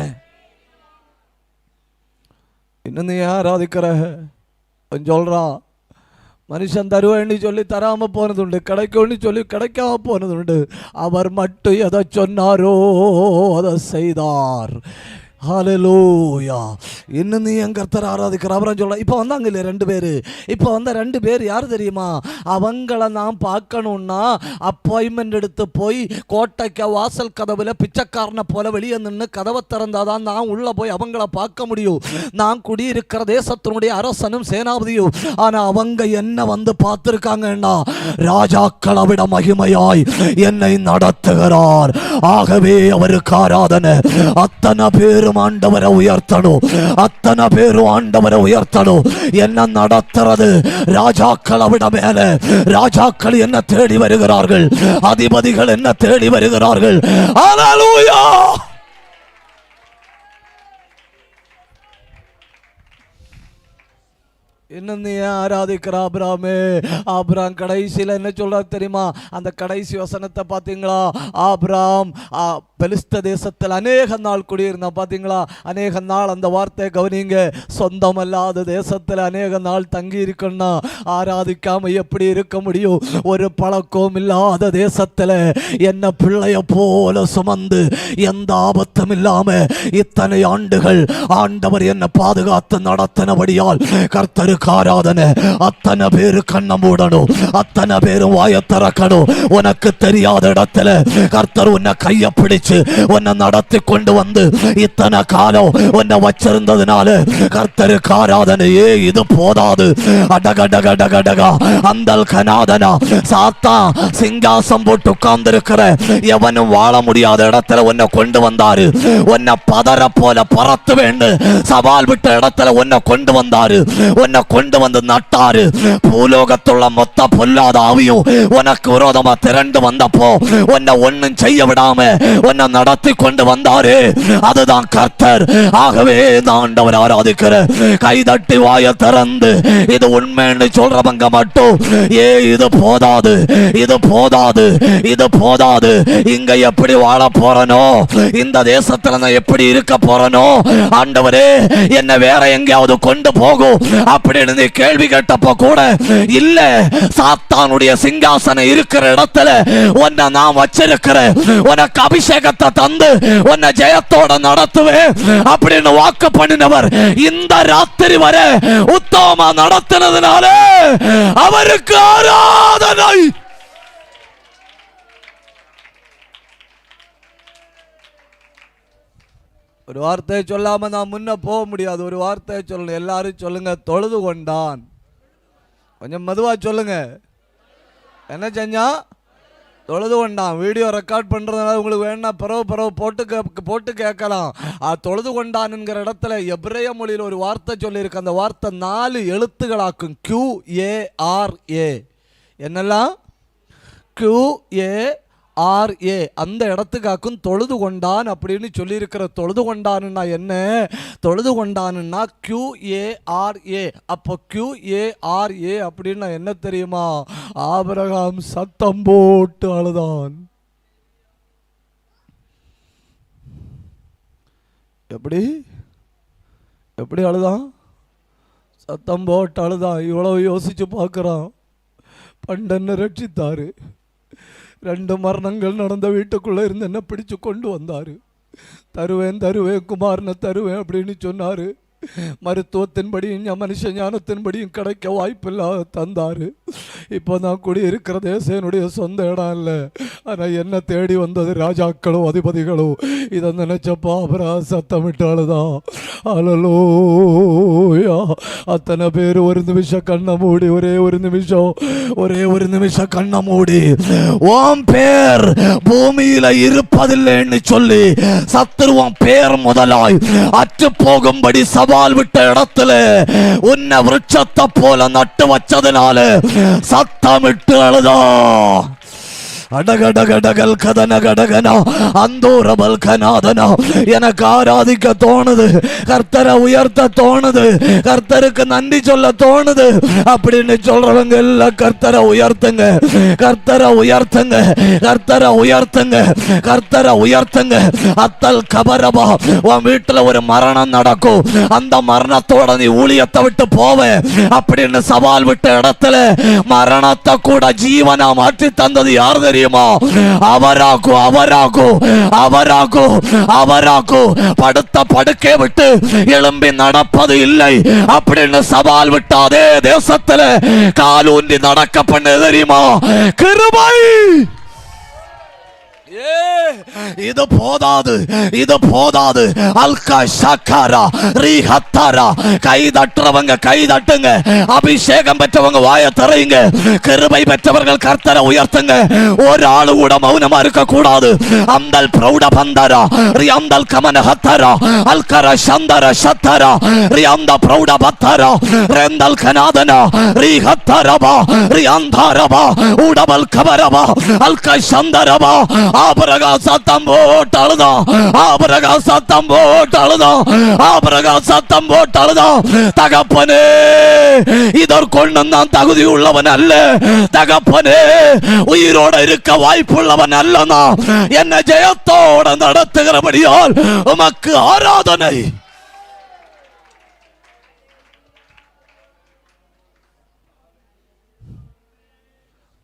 இன்னும் நீ ஆராதிக்கிற சொல்றா, மனுஷன் தருவேன்னு சொல்லி தராம போனதுண்டு, கிடைக்கும்னு சொல்லி கிடைக்காம போனதுண்டு. அவர் மட்டும் எதை சொன்னாரோ அதை செய்தார். ஹல்லேலூயா. இன்னும் நீ என் கர்த்தர் ஆராதிக்கிற. அப்புறம் சொல்ல, இப்போ வந்தாங்க இல்லையா 2 பேர்? இப்போ வந்த 2 பேர் யார் தெரியுமா? அவங்கள நான் பார்க்கணுன்னா அப்பாயின்மெண்ட் எடுத்து போய் கோட்டைக்கு வாசல் கதவுல பிச்சைக்காரனை போல வெளியே நின்று கதவை திறந்தாதான் நான் உள்ள போய் அவங்கள பார்க்க முடியும். நான் குடியிருக்கிற தேசத்தினுடைய அரசனும் சேனாபதியும். ஆனா அவங்க என்ன வந்து பார்த்துருக்காங்கன்னா, ராஜாக்களை விட மகிமையாய் என்னை நடத்துகிறார். ஆகவே அவருக்கு ஆராதனை. அத்தனை பேரும் ஆண்டவரை உயர்த்தணும், அத்தனை பேரும் ஆண்டவரை உயர்த்தணும். என்ன நடத்துறது? ராஜாக்களை விட மேல. ராஜாக்கள் என்ன தேடி வருகிறார்கள், அதிபதிகள் என்ன தேடி வருகிறார்கள். ஹல்லேலூயா. இன்னும் நீ ஆராதிக்கிற ஆபிரகாமே? ஆபிரகாம் கடைசியில் என்ன சொல்றாரு தெரியுமா? அந்த கடைசி வசனத்தை பார்த்தீங்களா? ஆபிரகாம் பெலிஸ்த தேசத்தில் அநேக நாள் குடியிருந்தான். பார்த்தீங்களா? அநேக நாள், அந்த வார்த்தையை கவனிங்க. சொந்தமல்லாத தேசத்தில் அநேக நாள் தங்கி இருக்கணும்னா ஆராதிக்காம எப்படி இருக்க முடியும்? ஒரு பழக்கம் இல்லாத தேசத்தில் என்ன பிள்ளைய போல சுமந்து எந்த ஆபத்தும் இல்லாம இத்தனை ஆண்டுகள் ஆண்டவர் என்ன பாதுகாத்து நடத்தினபடியால் கர்த்தருக்கு ஆராதனை. அத்தனை பேரு கண்ண மூடணும், அத்தனை பேரும் வாய திறக்கணும். உனக்கு தெரியாத இடத்துல கர்த்தர் உன்னை கைய பிடிச்சு உன்னை நடத்தி கொண்டு வந்து இத்தனை காலம் உன்னை வச்சிருந்ததுனால கர்த்தருக்கு ஆராதனையே. இது போதாது. அடகடகடகடகா அந்தல் கனாதனா சாத்தான் சிங்காசம் போட்டு உட்கார்ந்து இருக்கிற எவனும் வாழ முடியாத இடத்துல உன்னை கொண்டு வந்தாரு. உன்னை பதற போல பறத்து வேண்டும் சவால் விட்ட இடத்துல உன்னை கொண்டு வந்தாரு. உன்னை கொண்டு வந்து நட்டாரு. பூலோகத்துள்ள மொத்த பொல்லாத ஆவியும் உனக்கு விரோதமா திரண்டு வந்தப்போ உன்னை ஒன்னும் செய்ய விடாம உன்னை நடத்தி கொண்டு வந்தாரு. அதுதான் கர்த்தர். ஆகவே ஆண்டவர் ஆராதிக்கிற. கைதட்டி வாய திறந்து இது உண்மைன்னு சொல்றவங்க மட்டும், இது போதாது, இது போதாது, இது போதாது. இங்க எப்படி வாழ போறனோ, இந்த தேசத்துல நான் எப்படி இருக்க போறனோ, ஆண்டவரே என்ன வேற எங்கேயாவது கொண்டு போகும் அப்படின்னு நீ கேள்வி கேட்டப்ப கூட, இல்ல, சாத்தானுடைய சிங்காசனம் இருக்கிற இடத்துல உன்னை நான் வச்சிருக்கிறேன். உனக்கு அபிஷேகத்தை தந்து உன்னை ஜெயத்தோட நடத்துவேன் அப்படின்னு வாக்கு பண்ணினவர் இந்த ராத்திரி வரை உத்தமமா நடத்தினதுனால அவருக்கு ஆராதனை. ஒரு வார்த்தையை சொல்லாம நான் முன்ன போக முடியாது. ஒரு வார்த்தையை சொல்லணும். எல்லாரும் சொல்லுங்க, தொழுது கொண்டான். கொஞ்சம் மெதுவா சொல்லுங்க. என்ன செஞ்சா? தொழுது கொண்டான். வீடியோ ரெக்கார்ட் பண்ணுறதுனால உங்களுக்கு வேணா பிறகு போட்டு கேட்கலாம். தொழுது கொண்டான்ங்கிற இடத்துல எபிரேய மொழியில் ஒரு வார்த்தை சொல்லியிருக்கு. அந்த வார்த்தை 4 எழுத்துக்களாக்கும். QARA. என்னெல்லாம்? QARA. அந்த இடத்துக்காக்கும் தொழுது கொண்டான் அப்படின்னு சொல்லியிருக்கிற. தொழுது கொண்டானுன்னா என்ன? தொழுது கொண்டானுன்னா QARA. அப்போ QARA அப்படின்னா என்ன தெரியுமா? ஆபிரகாம் சத்தம் போட்டு அழுதான். எப்படி அழுதான்? சத்தம் போட்டு அழுதான். இவ்வளவு யோசிச்சு பார்க்குறான். பண்டனை ரட்சித்தாரு. 2 மரணங்கள் நடந்த வீட்டுக்குள்ளே இருந்து என்ன பிடிச்சு கொண்டு வந்தார். தருவேன் குமாரனை தருவேன் அப்படின்னு சொன்னார். மருத்துவத்தின்படியும் மனுஷ ஞானத்தின்படியும் கிடைக்க வாய்ப்பில்லாத தந்தார். இப்போ நான் குடியிருக்கிற தேசம் என்னுடைய சொந்த இடம் இல்லை. ஆனால் என்ன தேடி வந்தது ராஜாக்களோ அதிபதிகளோ. இதை நினைச்சப்பா அப்புறம் சத்தமிட்டாலுதான். அலலோயா. அத்தனை பேர் ஒரு நிமிஷம் கண்ணை மூடி, ஒரே ஒரு நிமிஷம் கண்ணை மூடி, ஓம் பேர் பூமியில இருப்பதில்லைன்னு சொல்லி சத்துருவம் பேர் முதலாய் அற்று போகும்படி சவால் விட்ட இடத்துல உன்னை விருட்சத்தை போல நட்டு வச்சதுனால சத்தமிட்டு அழுதா. அடகடகடகல் கதனகடகனா அந்தோரபல் கனாதனா. எனக்கு ஆராதிக்க தோணுது, கர்த்தரை உயர்த்த தோணுது, கர்த்தருக்கு நன்றி சொல்ல தோணுது அப்படின்னு சொல்றவங்க எல்லாம் கர்த்தரை உயர்த்துங்க, கர்த்தரை உயர்த்துங்க, கர்த்தரை உயர்த்துங்க, கர்த்தரை உயர்த்துங்க. அத்தல் கபரபா. உன் வீட்டுல ஒரு மரணம் நடக்கும். அந்த மரணத்தோட நீ ஊழியத்தை விட்டு போவே அப்படின்னு சவால் விட்ட இடத்துல மரணத்தை கூட ஜீவனா மாற்றி தந்தது யார் தெரியும்? அவராகு படுத்த படுக்கை விட்டு எழும்பி நடப்பது இல்லை அப்படின்னு சவால் விட்டு அதே தேசத்துல காலூன்றி நடக்க பண்ண தெரியுமா? கிருபை. இது போதாது. அல்கா ஷாக்காரா ரீஹத்தாரா. கை தட்டுறவங்க கை தட்டுங்க. அபிஷேகம் பெற்றவங்க வாயை திறங்க. கிருபை பெற்றவர்கள் கர்த்தரை உயர்த்துங்க. ஒரு ஆளு கூட மௌனமா இருக்க கூடாது. அந்தல் பிரௌட பந்தரா ரியாந்தல் கமன ஹத்தரா அல்கர சந்தர சத்தரா ரியாந்த பிரௌட பத்தரா ரெந்தல் கனாதனா ரீஹத்தரபா ரியாந்தாரபா உடபல் கபரபா அல்கா சந்தரபா. ஆபரகா சத்தம் போட்டு அழுதான். தகப்பனே, இதற்கொண்டு நான் தகுதி உள்ளவன் அல்ல. தகப்பனே, உயிரோட இருக்க வாய்ப்புள்ளவன் அல்லனா. என்ன ஜெயத்தோட நடத்துகிறபடியால் உமக்கு ஆராதனை.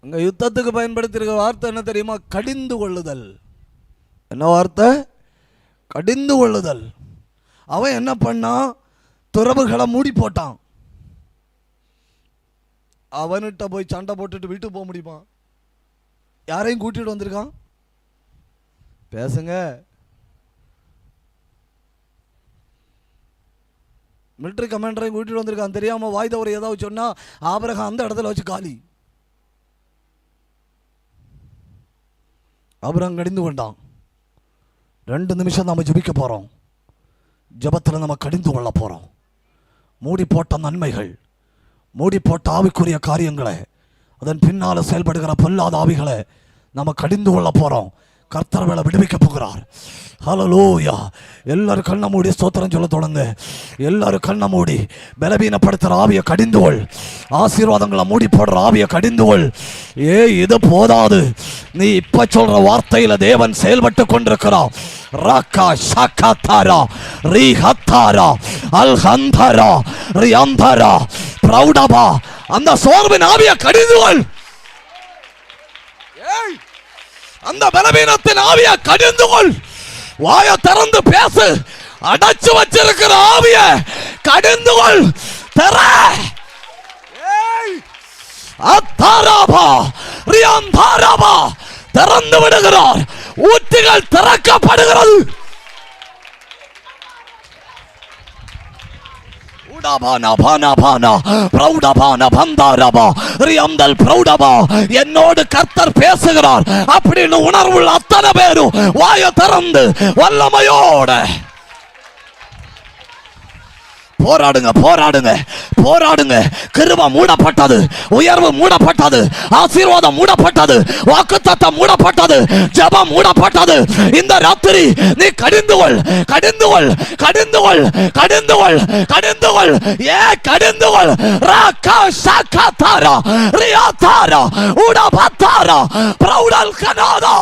அங்க யுத்தத்துக்கு பயன்படுத்தியிருக்க வார்த்தை என்ன தெரியுமா? கடிந்து கொள்ளுதல். என்ன வார்த்தை? கடிந்து கொள்ளுதல். அவன் என்ன பண்ணான்? துறவுகளை மூடி போட்டான். அவன்கிட்ட போய் சண்டை போட்டுட்டு வீட்டுக்கு போக முடியுமா? யாரையும் கூட்டிட்டு வந்திருக்கான்? பேசுங்க. மிலிட்டரி கமாண்டரையும் கூட்டிட்டு வந்திருக்கான். தெரியாம வாய் தவறு ஏதாவது சொன்னா ஆபிரகாம் அந்த இடத்துல வச்சு காலி. ஆபிரகாம் கடிந்து கொண்டான். 2 நிமிஷம் நாம ஜெபிக்க போறோம். ஜெபத்தில் நம்ம கடிந்து கொள்ள போறோம். மூடி போட்ட நன்மைகள், மூடி போட்ட ஆவிக்குரிய காரியங்களை, அதன் பின்னால செயல்படுகிற பொல்லாத ஆவிகளை நம்ம கடிந்து கொள்ள போறோம். கர்த்தர் வேலை விடுவிக்க போகிறார். ஹல்லேலூயா. எல்லாரும் கண்ணை மூடி ஸ்தோத்திரம் சொல்ல தொடங்க. எல்லாரும் கண்ணை மூடி. பலவீனப்படுத்துற ஆவியை கடிந்துகொள். ஆசீர்வாதங்களை மூடி போடுற ஆவியை கடிந்துகொள். இது போதாது. நீ இப்ப சொல்ற வார்த்தையில தேவன் செயல்பட்டு கொண்டிருக்கிறார். ராக்கா ஷாக்காத்தாரா ரீஹத்தாரா அல்ஹந்தரா ரியாந்தரா பிரௌடபா. அந்த சோர்வின் ஆவியை கடிந்துகொள். அந்த பலவீனத்தின் ஆவியை கடிந்துகொள். வாயை திறந்து பேசு. அடைச்சு வச்சிருக்கிற ஆவிய கடிந்துகொள். தர அத்தாராபா ரியாந்தாராபா. திறந்து விடுகிறார். ஊற்றுகள் திறக்கப்படுகிறது. என்னோடு கர்த்தர் பேசுகிறார் அப்படின்னு உணர்வுள்ள அத்தனை பேரும் வாயை திறந்து வல்லமையோட போராடுங்க, போராடுங்க, போராடுங்க. கிருபை மூடப்பட்டது, உயர்வு மூடப்பட்டது, ஆசீர்வாதம் மூடப்பட்டது, வாக்குத்தத்தம் மூடப்பட்டது, ஜெபம் மூடப்பட்டது. இந்த ராத்திரி நீ கடிந்துகொள், கடிந்துகொள், கடிந்துகொள், கடிந்துகொள், கடிந்துகொள். ஏ கடிந்துகொள். ராகா ஷாகாதாரா ரியாதாரா உடபதாரா பிரௌடல் கனாதா.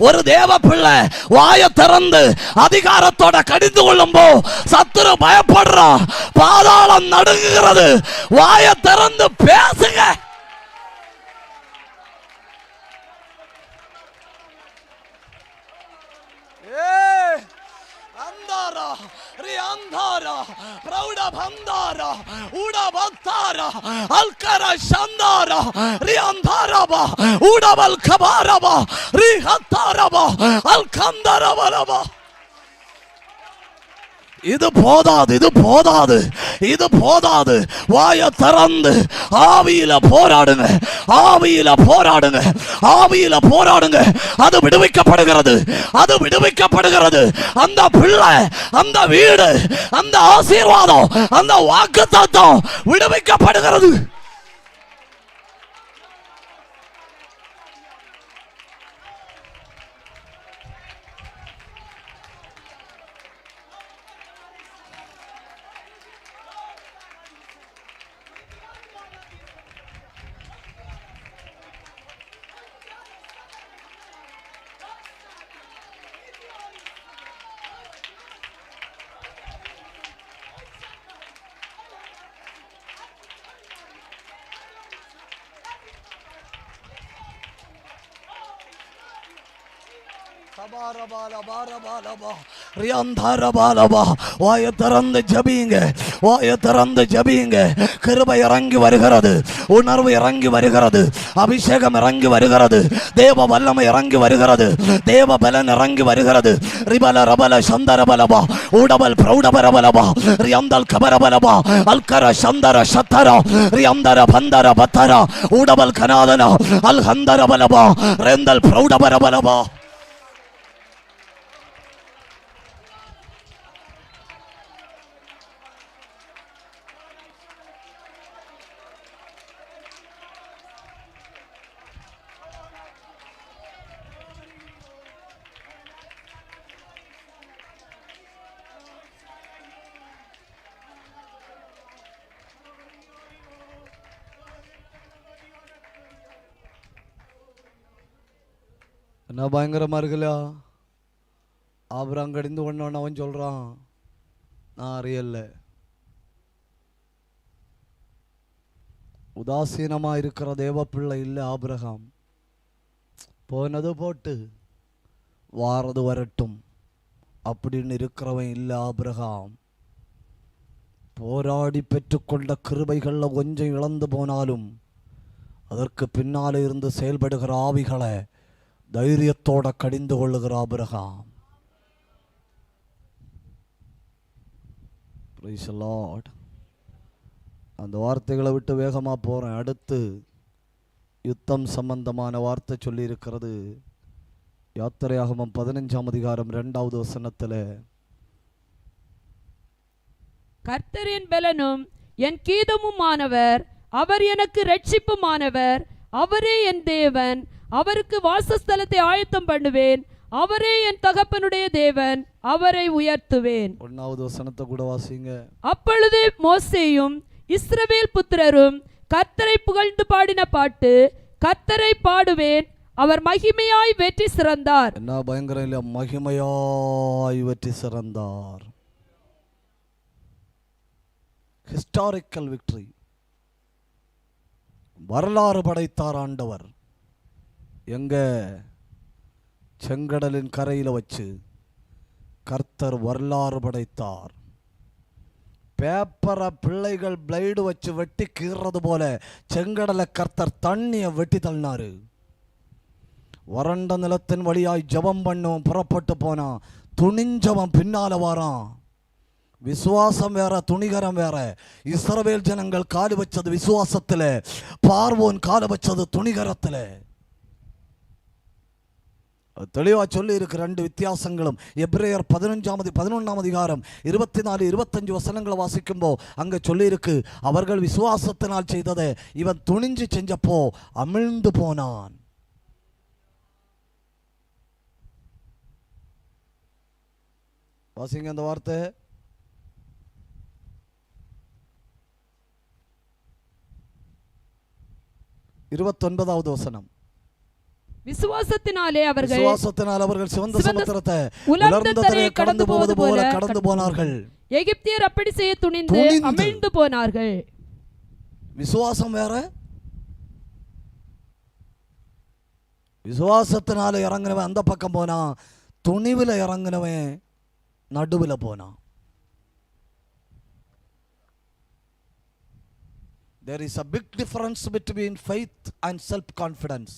ஒரு தேவ பிள்ளை வாயை திறந்து அதிகாரத்தோட கடிந்து கொள்ளும்போ சத்துரு பயப்படுறான், பாதாளம் நடுங்குகிறது. வாயை திறந்து பேசுங்க. இது போதாது, இது போதாது, இது போதாது. வாயை திறந்து ஆவியில போராடுங்க, ஆவியில போராடுங்க, ஆவியில போராடுங்க. அது விடுவிக்கப்படுகிறது, அது விடுவிக்கப்படுகிறது. அந்த பிள்ளை, அந்த வீடு, அந்த ஆசீர்வாதம், அந்த வாக்குத்தத்தம் விடுவிக்கப்படுகிறது. வாயை திறந்து ஜெபிங்க, வாயை திறந்து ஜெபிங்க. கிருபை இறங்கி வருகிறது, உணர்வு இறங்கி வருகிறது, அபிஷேகம் இறங்கி வருகிறது, தேவ வல்லமை இறங்கி வருகிறது, தேவ பலன் இறங்கி வருகிறது. ரிபல ரபல சந்தரபலபா ஊடபல் பிரௌடபரபலபா ரியந்தல் கபரபலபா அல்கர சந்தர சத்தர ரியந்தர பந்தர பத்தர ஊடபல் கனாதன அல் ஹந்தரபலபா ரெந்தல் பிரௌடபரபலபா. என்ன பயங்கரமா இருக்குல்ல? ஆபிரகாம் கடிந்து கொண்டவன் அவன் சொல்றான், நான் அறியல. உதாசீனமா இருக்கிற தேவ பிள்ளை இல்லை ஆபிரகாம். போனது போட்டு வாரது வரட்டும் அப்படின்னு இருக்கிறவன் இல்லை ஆபிரகாம். போராடி பெற்றுக்கொண்ட கிருபைகள்ல கொஞ்சம் இழந்து போனாலும் அதற்கு பின்னாலே இருந்து செயல்படுகிற ஆவிகளை தைரியத்தோட கடிந்து கொள்ளுகிற ஆபிரகாம். Praise the Lord. அந்த வார்த்தைகளை விட்டு வேகமா போறேன். அடுத்து யுத்தம் சம்பந்தமான வார்த்தை சொல்லி இருக்கிறது. யாத்திரையாகமம் 15ஆம் அதிகாரம் 2வது வசனத்திலே, கர்த்தர் என் பலனும் என் கீதமுமானவர், அவர் எனக்கு இரட்சிப்புமானவர், அவரே என் தேவன், அவருக்கு வாசஸ்தலத்தை ஆயத்தம் பண்ணுவேன், அவரே என் தகப்பனுடைய தேவன், அவரை உயர்த்துவேன். 1வது வசனத்தை கூட வாசிங்க. அப்பொழுது மோசேயும் இஸ்ரவேல் புத்திரரும் கர்த்தரை புகழ்ந்து பாடின பாட்டு, கர்த்தரை பாடுவேன், அவர் மகிமையாய் வெற்றி சிறந்தார். என்ன பயங்கரம் இல்லையா? மகிமையாய் வெற்றி சிறந்தார். Historical victory. வரலாறு படைத்தார் ஆண்டவர். எங்க? செங்கடலின் கரையில் வச்சு கர்த்தர் வரலாறு படைத்தார். பேப்பரை பிள்ளைகள் பிளைடு வச்சு வெட்டி கீறது போல செங்கடலை கர்த்தர் தண்ணியை வெட்டி தள்ளினாரு. வறண்ட நிலத்தின் வழியாய் ஜபம் பண்ணும் புறப்பட்டு போனான். துணிஞ்சவன் பின்னால வாரான். விசுவாசம் வேற, துணிகரம் வேற. இஸ்ரவேல் ஜனங்கள் காலு வச்சது விசுவாசத்துல, பார்வோன் காலு வச்சது துணிகரத்துல. தெளிவா சொல்லி இருக்கு ரெண்டு வித்தியாசங்களும். எபிரேயர் 11ஆம் அதிகாரம் 24-25 வசனங்களை வாசிக்கும்போ அங்க சொல்லி இருக்கு, அவர்கள் விசுவாசத்தினால் செய்ததை இவன் துணிஞ்சு செஞ்சப்போ அமிழ்ந்து போனான். வாசிங்க அந்த வார்த்தை. இருபத்தொன்பதாவது வசனம். விசுவாசத்தினாலே அவர்கள் சிவந்த சமுத்திரத்தை உலர்ந்த தரையை கடந்து போவது போல கடந்து போனார்கள். எகிப்தியர் அப்படி செய்ய துணிந்து அமிழ்ந்து போனார்கள். விசுவாசம் வேற. விசுவாசத்தினால இறங்கினவன் அந்த பக்கம் போனா, துணிவில் இறங்கினவன் நடுவில் போனான். There is a big difference between faith and self-confidence.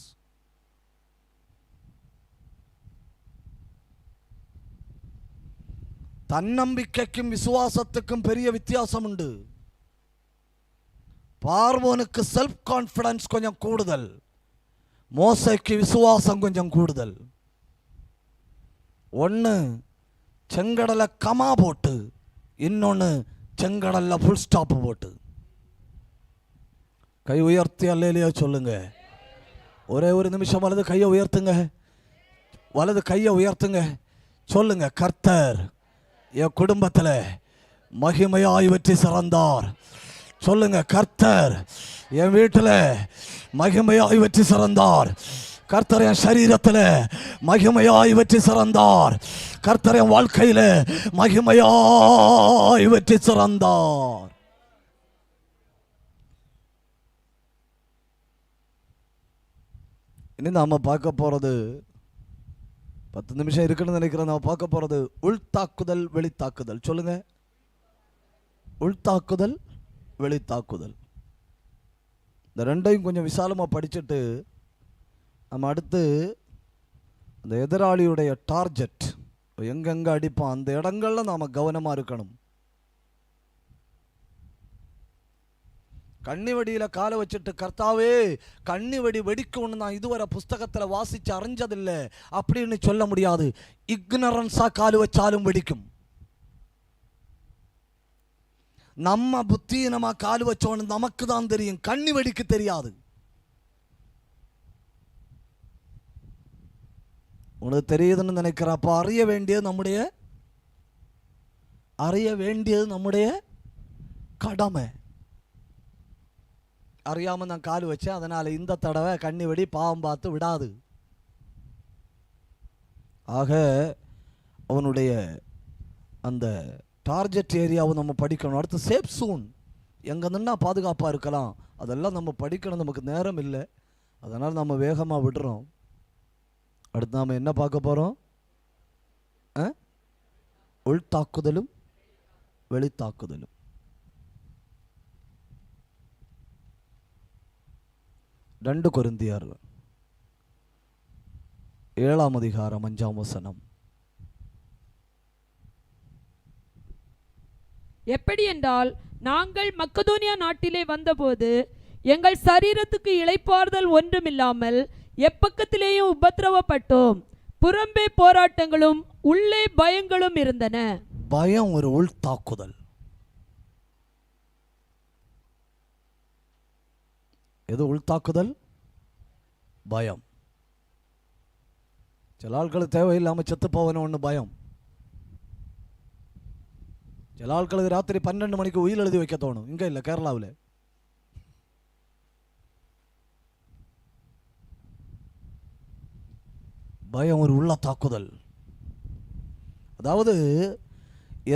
தன்னம்பிக்கைக்கும் விசுவாசத்துக்கும் பெரிய வித்தியாசம் உண்டு. பார்வோனுக்கு செல்ஃப் கான்ஃபிடன்ஸ் கொஞ்சம் கூடுதல், மோசேக்கு விசுவாசம் கொஞ்சம் கூடுதல். ஒன்று செங்கடலை கமா போட்டு, இன்னொன்று செங்கடல்ல ஃபுல் ஸ்டாப் போட்டு. கை உயர்த்தி அல்லேலியா சொல்லுங்க. ஒரே ஒரு நிமிஷம் வலது கையை உயர்த்துங்க, வலது கையை உயர்த்துங்க. சொல்லுங்க, கர்த்தர் என் குடும்பத்தில் மகிமையாய் வெற்றி சிறந்தார். சொல்லுங்க, கர்த்தர் என் வீட்டில் மகிமையாய் வெற்றி சிறந்தார். கர்த்தர் என் சரீரத்தில் மகிமையாய் வெற்றி சிறந்தார். கர்த்தர் என் வாழ்க்கையில் மகிமையாய் வெற்றி சிறந்தார். இனி நாம பார்க்க போறது, 10 நிமிஷம் இருக்குன்னு நினைக்கிறேன். நாம பார்க்க போறது உள்தாக்குதல், வெளித்தாக்குதல். சொல்லுங்க, உள்தாக்குதல், வெளித்தாக்குதல். இந்த ரெண்டையும் கொஞ்சம் விசாலமா படிச்சுட்டு நம்ம அடுத்து அந்த எதிராளியுடைய டார்கெட் எங்கெங்க அடிப்பான் அந்த இடங்கள்ல நாம கவனமா இருக்கணும். கண்ணிவடியில காலை வச்சுட்டு, கர்த்தாவே கண்ணிவடி வெடிக்கும்னு நான் இதுவரை புஸ்தகத்துல வாசிச்சு அறிஞ்சதில்லை அப்படின்னு சொல்ல முடியாது. இக்னரன்ஸா காலு வச்சாலும் வெடிக்கும். நம்ம புத்தீனமா காலு வச்சோன்னு நமக்கு தான் தெரியும், கண்ணி வெடிக்கு தெரியாது. உனக்கு தெரியுதுன்னு நினைக்கிற. அப்ப அறிய வேண்டியது நம்முடைய கடமை. அறியாம நான் காலு வச்சேன், அதனால இந்த தடவை கண்ணி வெடி பாவம் பார்த்து விடாது. ஆக அவனுடைய அந்த டார்கெட் ஏரியாவை நம்ம படிக்கணும். அடுத்து சேஃப் சூன், எங்கே நின்னா பாதுகாப்பாக இருக்கலாம், அதெல்லாம் நம்ம படிக்கணும். நமக்கு நேரம் இல்லை, அதனால் நம்ம வேகமாக விடுறோம். அடுத்து நாம் என்ன பார்க்க போகிறோம்? உள்தாக்குதலும் வெளித்தாக்குதலும். 2 கொரிந்தியர் 7ஆம் அதிகாரம் 5ஆம் வசனம். எப்படி என்றால், நாங்கள் மக்கதோனியா நாட்டிலே வந்தபோது எங்கள் சரீரத்துக்கு இளைப்பாறுதல் ஒன்றுமில்லாமல் எப்பக்கத்திலேயும் உபத்திரவப்பட்டோம். புறம்பே போராட்டங்களும் உள்ளே பயங்களும் இருந்தன. பயம் ஒரு உள்தாக்குதல். எது உள்தாக்குதல்? பயம். சில ஆட்களுக்கு தேவையில்லாமல் செத்து போவன ஒன்று பயம். சில ஆட்களுக்கு ராத்திரி 12 மணிக்கு உயில் எழுதி வைக்க தோணும். இங்கே இல்லை, கேரளாவில். பயம் ஒரு உள்ள தாக்குதல். அதாவது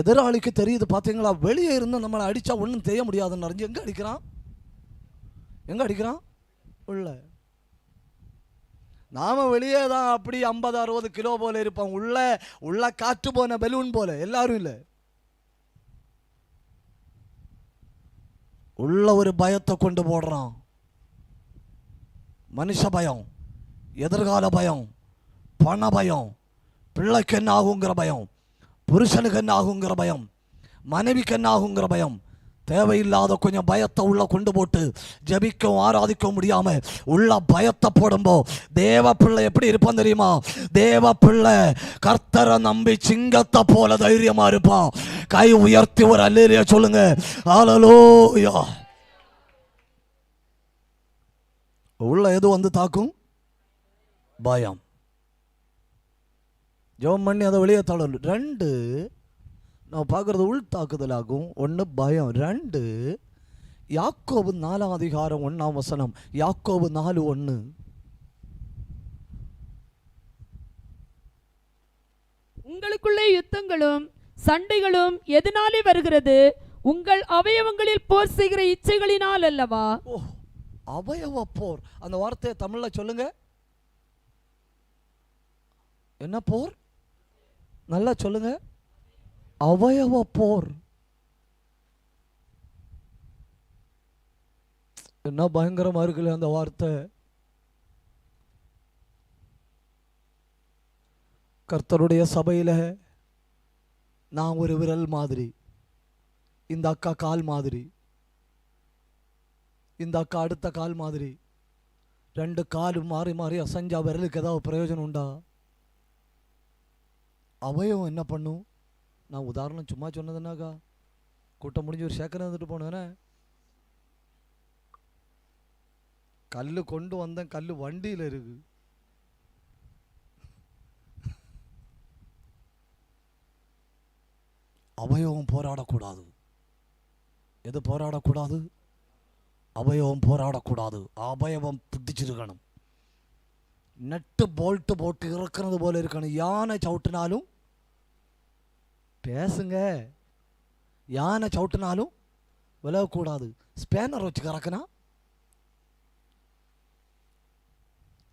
எதிராளிக்கு தெரியுது, பார்த்தீங்களா, வெளியே இருந்து நம்மளை அடித்தா ஒன்றும் செய்ய முடியாதுன்னு அறிஞ்சு எங்கே அடிக்கிறான்? எங்கே அடிக்கிறான்? உள்ள. நாம வெளியே தான் அப்படி 50-60 கிலோ போல இருப்போம். உள்ள காற்று போன பலூன் போல எல்லாரும் இல்லை. உள்ள ஒரு பயத்தை கொண்டு போடுறான். மனுஷ பயம், எதிர்கால பயம், பண பயம், பிள்ளைக்கு என்ன ஆகுங்கிற பயம், புருஷனுக்கு என்ன ஆகுங்கிற பயம், மனைவிக்கு என்ன ஆகுங்கிற பயம். தேவையில்லாத கொஞ்சம் பயத்தை உள்ள கொண்டு போட்டு ஜபிக்கவும் ஆராதிக்கவும் முடியாம உள்ள பயத்தை போடும்போ தேவ பிள்ளை எப்படி இருப்பான் தெரியுமா? தேவ பிள்ளை கர்த்தரை நம்பி சிங்கத்தை போல தைரியமா இருப்பான். கை உயர்த்தி ஒரு அல்லேலூயா சொல்லுங்க. ஹல்லேலூயா. உள்ள எது வந்து தாக்கும்? பயம். ஜெபம் பண்ணி அதை வெளியே தள்ளு. 2 நான் பார்க்குறது உள் தாக்குதலாகும். 1 பயம். 2 யாக்கோபு 4 அதிகாரம் 1 வசனம். யாக்கோபு 4:1. உங்களுக்குள்ளே யுத்தங்களும் சண்டைகளும் எதனாலே வருகிறது? உங்கள் அவயவங்களில் போர் செய்கிற இச்சைகளினால் அல்லவா? ஓ, அவயவ போர். அந்த வார்த்தையை தமிழ்ல சொல்லுங்க. என்ன போர்? நல்லா சொல்லுங்க. அவயவ போர். என்ன பயங்கரமா இருக்குல்ல அந்த வார்த்தை. கர்த்தருடைய சபையில நான் ஒரு விரல் மாதிரி, இந்த அக்கா கால் மாதிரி, இந்த அக்கா அடுத்த கால் மாதிரி, 2 காலும் மாறி மாறி அசைஞ்சா விரலுக்கு ஏதாவது பிரயோஜனம் உண்டா? அவயவம் என்ன பண்ணும்? நான் உதாரணம் சும்மா சொன்னதுனாக்கா கூட்டம் முடிஞ்சு ஒரு சேக்கரை வந்துட்டு போனேனே. கல் கொண்டு வந்தேன், கல் வண்டியில் இருக்கு. அவயவம் போராடக்கூடாது. எது போராடக்கூடாது? அவயவம் போராடக்கூடாது. அவயவம் பிடிச்சிருக்கணும். நட்டு போல்ட்டு போட்டு இறக்குறது போல இருக்கணும். யானை சவுட்டினாலும் பேசுங்க, யானை சவுட்டினாலும் விலகக்கூடாது. ஸ்பேனர் வச்சு கறக்குனா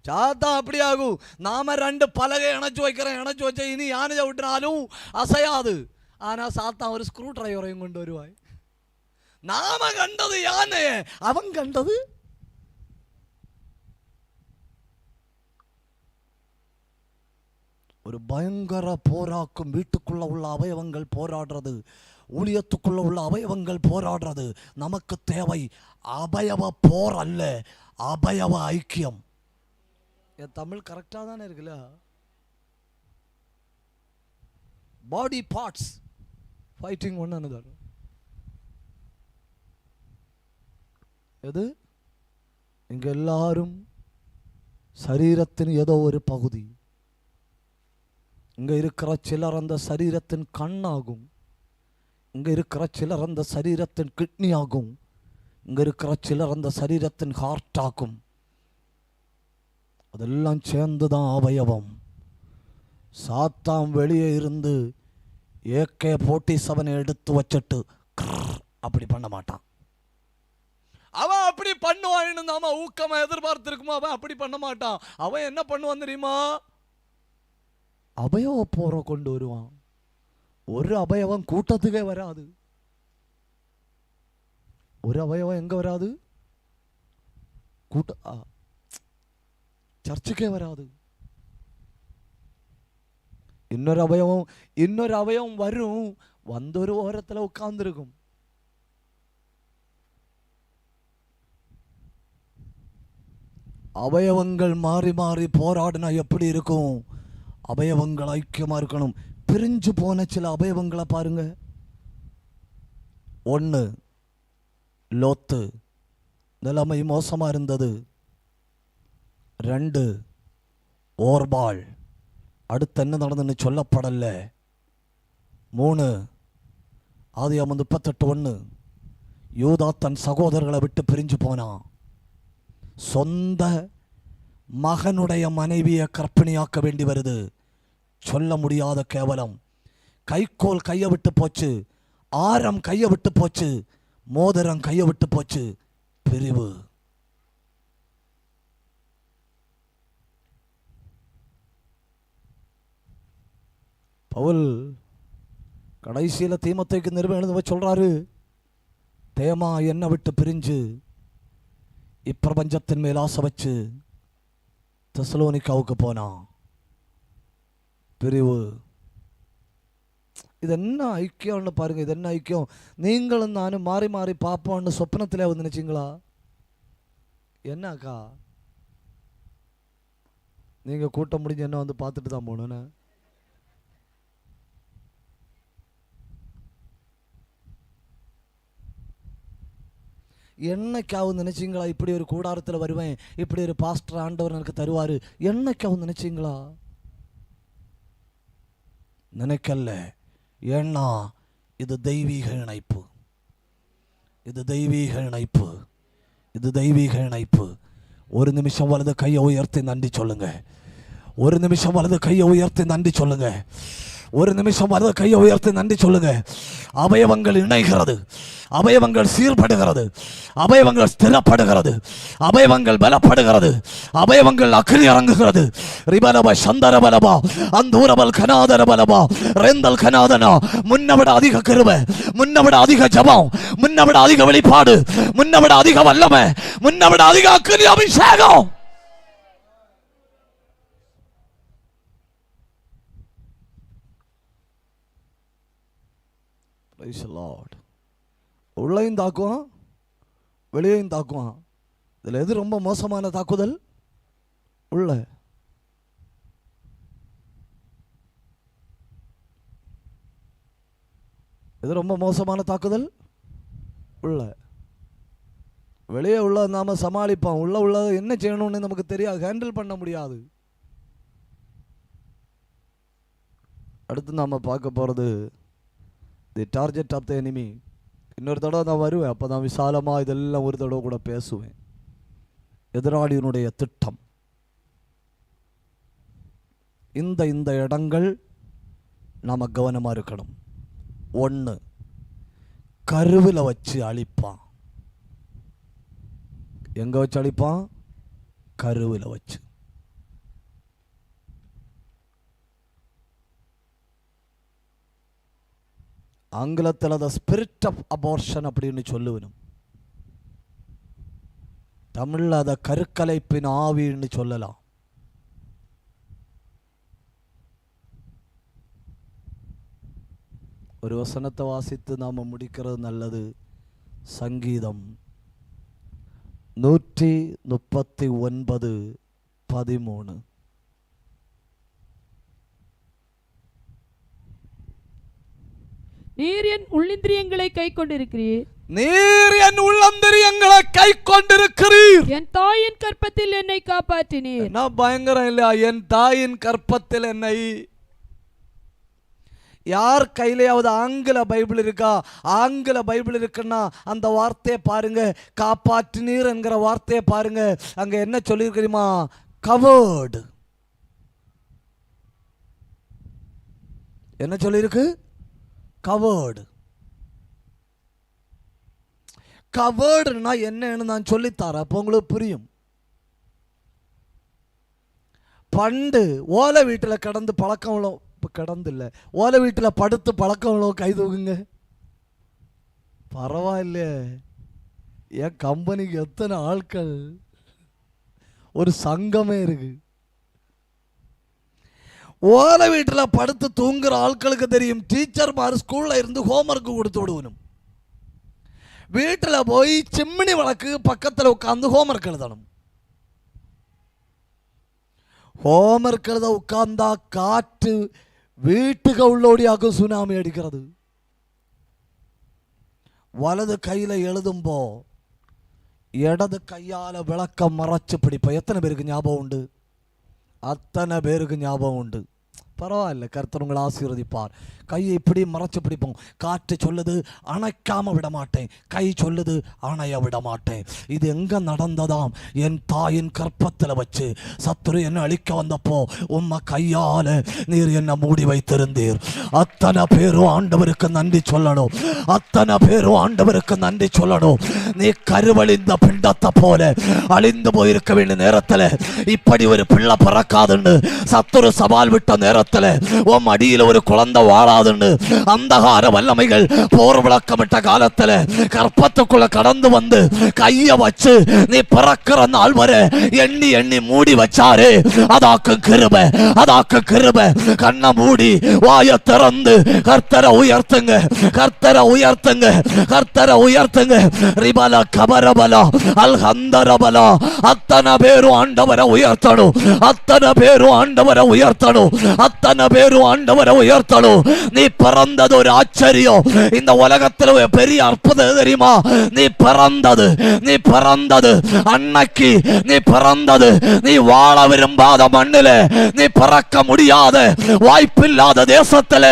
சாத்தா அப்படி ஆகும். நாம 2 பலகை இணைச்சு வச்ச இனி யானை சவுட்டினாலும் அசையாது. ஆனா சாத்தா ஒரு ஸ்க்ரூ டிரைவரையும் கொண்டு வருவாய். நாம கண்டது யானை, அவன் கண்டது ஒரு பயங்கர போராக்கும். வீட்டுக்குள்ள உள்ள அவயவங்கள் போராடுறது, ஊழியத்துக்குள்ள உள்ள அவயவங்கள் போராடுறது. நமக்கு தேவை அவயவ போர் அல்ல, அவயவ ஐக்கியம். என் தமிழ் கரெக்டா தானே இருக்குல்ல? Body parts fighting one another. எது? இங்க எல்லாரும் சரீரத்தின் ஏதோ ஒரு பகுதி. இங்கே இருக்கிற சிலர் அந்த சரீரத்தின் கண்ணாகும். இங்கே இருக்கிற சிலர் அந்த சரீரத்தின் கிட்னி ஆகும். இங்கே இருக்கிற சிலர் அந்த சரீரத்தின் ஹார்ட் ஆகும். அதெல்லாம் சேர்ந்து தான் அவயவம். சாத்தான் வெளியே இருந்து AK-47 எடுத்து வச்சுட்டு அப்படி பண்ண மாட்டான். அவன் அப்படி பண்ணுவான்னு நாம ஊக்கமா எதிர்பார்த்திருக்குமா? அவன் அப்படி பண்ண மாட்டான். அவன் என்ன பண்ணுவான் தெரியுமா? அவயவ போரை கொண்டு வருவான். ஒரு அவயவம் கூட்டத்துக்கே வராது. ஒரு அவயவம் எங்க வராது? சர்ச்சுக்கே வராது. இன்னொரு அவயவம் வரும், வந்தொரு ஓரத்தில் உட்கார்ந்துருக்கும். அவயவங்கள் மாறி மாறி போராடினா எப்படி இருக்கும்? அவயவங்கள் ஐக்கியமா இருக்கணும். பிரிஞ்சு போன சில அவயவங்களை பாருங்க. 1 லோத்து, நிலைமை மோசமா இருந்தது. 2 ஓர்பால், அடுத்து என்ன நடந்துன்னு சொல்லப்படல. 3 ஆதியாகமம் 38:1 யூதா தன் சகோதரர்களை விட்டு பிரிஞ்சு போனான். சொந்த மகனுடைய மனைவியை கற்பிணியாக்க வேண்டி வருது. சொல்ல முடியாத கேவலம். கைக்கோல் கையை விட்டு போச்சு, ஆரம் கையை விட்டு போச்சு, மோதிரம் கையை விட்டு போச்சு. பிரிவு. பவுல் கடைசியில் தீமோத்தேயுக்கு நிருபம் எழுத சொல்றாரு, தேமா என்னை விட்டு பிரிஞ்சு இப்பிரபஞ்சத்தின் மேல் ஆசை வச்சு தெசலோனிக்காவுக்கு போனான். பிரிவு. இது என்ன ஐக்கியம்னு பாருங்க. இது என்ன ஐக்கியம்? நீங்களும் நானும் மாறி மாறி பார்ப்போம்னு சொப்னத்திலே வந்து நினைச்சிங்களா? என்னக்கா நீங்க கூட்டம் முடிஞ்சு என்ன வந்து பார்த்துட்டு தான் போகணுன்னு? என்னைக்காவது நினைச்சிங்களா இப்படி ஒரு கூடாரத்தில் வருவேன், இப்படி ஒரு பாஸ்டர் ஆண்டவர் எனக்கு தருவாரு? என்னைக்காவது நினைச்சிங்களா? நினைக்கல. ஏன்னா இது தெய்வீக இணைப்பு, இது தெய்வீக இணைப்பு, இது தெய்வீக இணைப்பு. ஒரு நிமிஷம் வலது கையை உயர்த்தி நன்றி சொல்லுங்க. ஒரு நிமிஷம் வலது கையை உயர்த்தி நன்றி சொல்லுங்க. ஒரு நிமிஷம் வலது கையை உயர்த்தி நன்றி சொல்லுங்க. அவயவங்கள் இணைகிறது, அவயவங்கள் சீர்படுகிறது, அவயவங்கள் ஸ்திரப்படுகிறது, அவயவங்கள் பலப்படுகிறது, அவயவங்கள் அக்கினி இறங்குகிறது. ரிபலப சந்தரபலபா அந்தூரபல் கனாதரபலபா ரெந்தல் கனாதனா. முன்னவிட அதிக கிருபை, முன்னவிட அதிக ஜபம், முன்னவிட அதிக வெளிப்பாடு, முன்னவிட அதிக வல்லமை, முன்னவிட அதிக அக்கினி அபிஷேகம். Praise the Lord. உள்ளேயும் தாக்குவான், வெளியேயும் தாக்குவான். இதில் எது ரொம்ப மோசமான தாக்குதல்? உள்ள. எது ரொம்ப மோசமான தாக்குதல்? உள்ள. வெளியே உள்ள நாம சமாளிப்போம், உள்ள என்ன செய்யணும்னு நமக்கு தெரியாது, ஹேண்டில் பண்ண முடியாது. அடுத்து நாம பார்க்க போறது the target of the enemy. இன்னொரு தடவை நான் வருவேன், அப்போ நான் விசாலமாக இதெல்லாம் ஒரு தடவை கூட பேசுவேன். எதிராளியினுடைய திட்டம். இந்த இடங்கள் நாம் கவனமாக இருக்கணும். 1, கருவில் வச்சு அழிப்பான். எங்கே வச்சு அழிப்பான்? கருவில் வச்சு. ஆங்கிலத்தில் த ஸ்பிரிட் ஆஃப் அபார்ஷன் அப்படின்னு சொல்லுவனும். தமிழில் அதை கருக்கலைப்பின் ஆவின்னு சொல்லலாம். ஒரு வசனத்தை வாசித்து நாம் முடிக்கிறது நல்லது. சங்கீதம் 139:13. நீர் என் உள்ளிந்திரியங்களை கை கொண்டிருக்கிறீர், நீர் என் உள்ளந்திரியங்களை கை கொண்டிருக்கிறீர். என் தாயின் கற்பத்தில் என்னை காப்பாற்றினீர். நான் பயங்கரம் இல்லையா? என் தாயின் கற்பத்தில் என்னை. யார் கையிலையாவது ஆங்கில பைபிள் இருக்கா? ஆங்கில பைபிள் இருக்குன்னா அந்த வார்த்தையை பாருங்க, காப்பாற்றினீர் என்கிற வார்த்தையை பாருங்க. அங்க என்ன சொல்லியிருக்கிறீமா? கவர்டு. என்ன சொல்லியிருக்கு? கவர்டு. கவர்டுனா என்னன்னு நான் சொல்லித்தரேன், அப்போ உங்களுக்கு புரியும். பண்டு ஓலை வீட்டில் கடந்து பழக்கம் உள்ள, இப்போ கடந்து இல்லை, ஓலை வீட்டில் படுத்து பழக்கம் உள்ள கை தூக்குங்க. பரவாயில்லையே, என் கம்பெனிக்கு எத்தனை ஆட்கள், ஒரு சங்கமே இருக்கு. ஓலை வீட்டில் படுத்து தூங்குற ஆட்களுக்கு தெரியும். டீச்சர் மாதிரி ஸ்கூல்ல இருந்து ஹோம்ஒர்க் கொடுத்து விடுவனும். வீட்டில் போய் சிம்மினி விளக்கு பக்கத்தில் உட்காந்து ஹோம்ஒர்க் எழுதணும். ஹோம்ஒர்க் எழுத உட்கார்ந்தா காற்று வீட்டுக்கு உள்ளோடியாக்கும் சுனாமி அடிக்கிறது. வலது கையில் எழுதும்போ இடது கையால் விளக்க மறைச்சு பிடிப்போம். எத்தனை பேருக்கு ஞாபகம் உண்டு? அத்தனை பேருக்கு ஞாபகம் உண்டு. பரவாயில்ல, கர்த்தர் உங்களை ஆசீர்வதிப்பார். கையை இப்படி மறைச்சு பிடிப்போம். காற்று சொல்லுது அணைக்காம விட மாட்டேன், கை சொல்லுது அணைய விட மாட்டேன். இது எங்க நடந்ததாம்? என் தாயின் கற்பத்தில் வச்சு சத்துரு என்ன அழிக்க வந்தப்போ உம்மை கையால நீர் என்ன மூடி வைத்திருந்தீர். அத்தனை பேரும் ஆண்டவருக்கு நன்றி சொல்லணும், அத்தனை பேரும் ஆண்டவருக்கு நன்றி சொல்லணும். நீ கருவழிந்த பிண்டத்தை போல அழிந்து போயிருக்க வேண்டிய நேரத்தில் இப்படி ஒரு பிள்ளை பிறக்காதுன்னு சத்துரு சவால் விட்ட நேரத்தில் உன் அடியில் ஒரு குழந்தை வாழாதுன்னு அந்தகார வல்லமைகள் போர் விளக்கமிட்ட காலத்தில் கற்பத்துக்குள்ள கடந்து வந்து கைய வச்சு நீ பிறக்கிற நாள் வரை எண்ணி எண்ணி மூடி வச்சாரு. அதாக்கு கிருபை, அதாக்கு கிருபை. கண்ணை மூடி வாய திறந்து கர்த்தரை உயர்த்துங்க, கர்த்தரை உயர்த்துங்க, கர்த்தரை உயர்த்துங்க. ரிபல கபரபல அல்ஹந்தரபல. அத்தனை பேரும் ஆண்டவரை உயர்த்தணும், அத்தனை பேரும் ஆண்டவரை உயர்த்தணும், அத்தனை பேரும் ஆண்டவரை உயர்த்தணும். நீ பிறந்தது ஒரு ஆச்சரியம். இந்த உலகத்தில் பெரிய அற்புதம் தெரியுமா? நீ பிறந்தது, நீ பிறந்தது அன்னைக்கு, நீ பிறந்தது நீ வாழ விரும்பாத மண்ணில, நீ பிறக்க முடியாத வாய்ப்பில்லாத தேசத்துல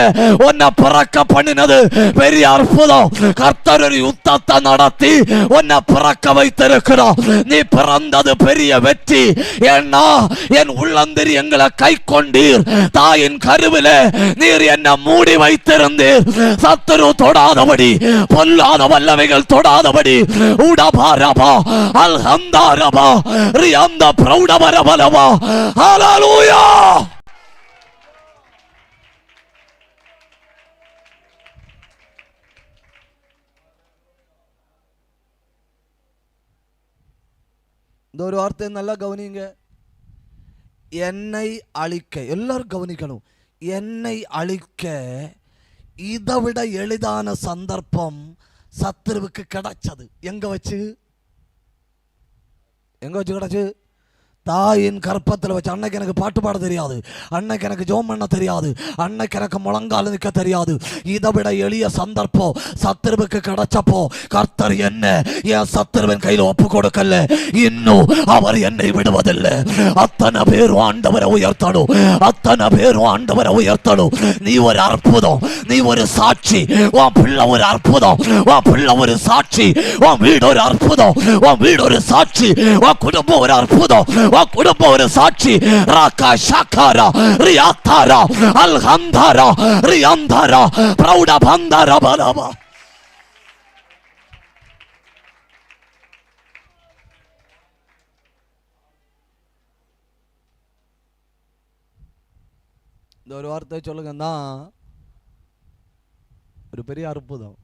உன்னை பிறக்க பண்ணினது பெரிய அற்புதம். கர்த்தர் ஒரு யுத்தத்தை நடத்தி உன்னை பிறக்க வைத்திருக்கிறார். நீ பிறந்தது பெரிய வெற்றி. ஏன்னா என் உள்ளந்திரி எங்களை கை கொண்டீர், தாயின் கருவில நீர் என்ன மூடி வைத்திருந்தீர். சத்துரு தொடாதபடி, பொல்லாத வல்லமைகள் தொடாதபடி. உடபாரபா அல்ஹந்தாரபா ரியந்த பிரௌடபரபலவா. ஹல்லேலூயா. இந்த ஒரு வார்த்தை நல்லா கவனிங்க. என்னை அழிக்க, எல்லாரும் கவனிக்கணும். என்னை அழிக்க இதை விட எளிதான சந்தர்ப்பம் சத்துருவுக்கு கிடைச்சது. எங்க வச்சு? எங்க வச்சு கிடைச்சு? தாயின் கற்பத்தில் வச்சு. அன்னைக்கு எனக்கு பாட்டு பாட தெரியாது, அன்னைக்கு எனக்கு ஜோம் பண்ண தெரியாது, அன்னைக்கு எனக்கு முழங்கால நிற்க தெரியாது. இதை விட எளிய சந்தர்ப்பம் சத்துருவுக்கு கிடைச்சப்போ கர்த்தர் என்ன என் சத்துருவின் கையில் ஒப்பு கொடுக்கல, இன்னும் அவர் என்னை விடுவதில்லை. அத்தனை பேரும் ஆண்டவரை உயர்த்தணும், அத்தனை பேரும் ஆண்டவரை உயர்த்தணும். நீ ஒரு அற்புதம், நீ ஒரு சாட்சி. உன் பிள்ளை ஒரு அற்புதம், உன் பிள்ளை ஒரு சாட்சி. உன் வீடு ஒரு அற்புதம், உன் வீடு ஒரு சாட்சி. உன் குடும்பம் ஒரு அற்புதம், குடும்பம் ஒரு சாட்சி. ராகா ஷாகாரா ரியாதாரா அல்ஹந்தாரா ரியாந்தாரா பிரௌட பந்தாரா பலவா. இந்த ஒரு வார்த்தை சொல்லுங்கன்னா ஒரு பெரிய அற்புதம்.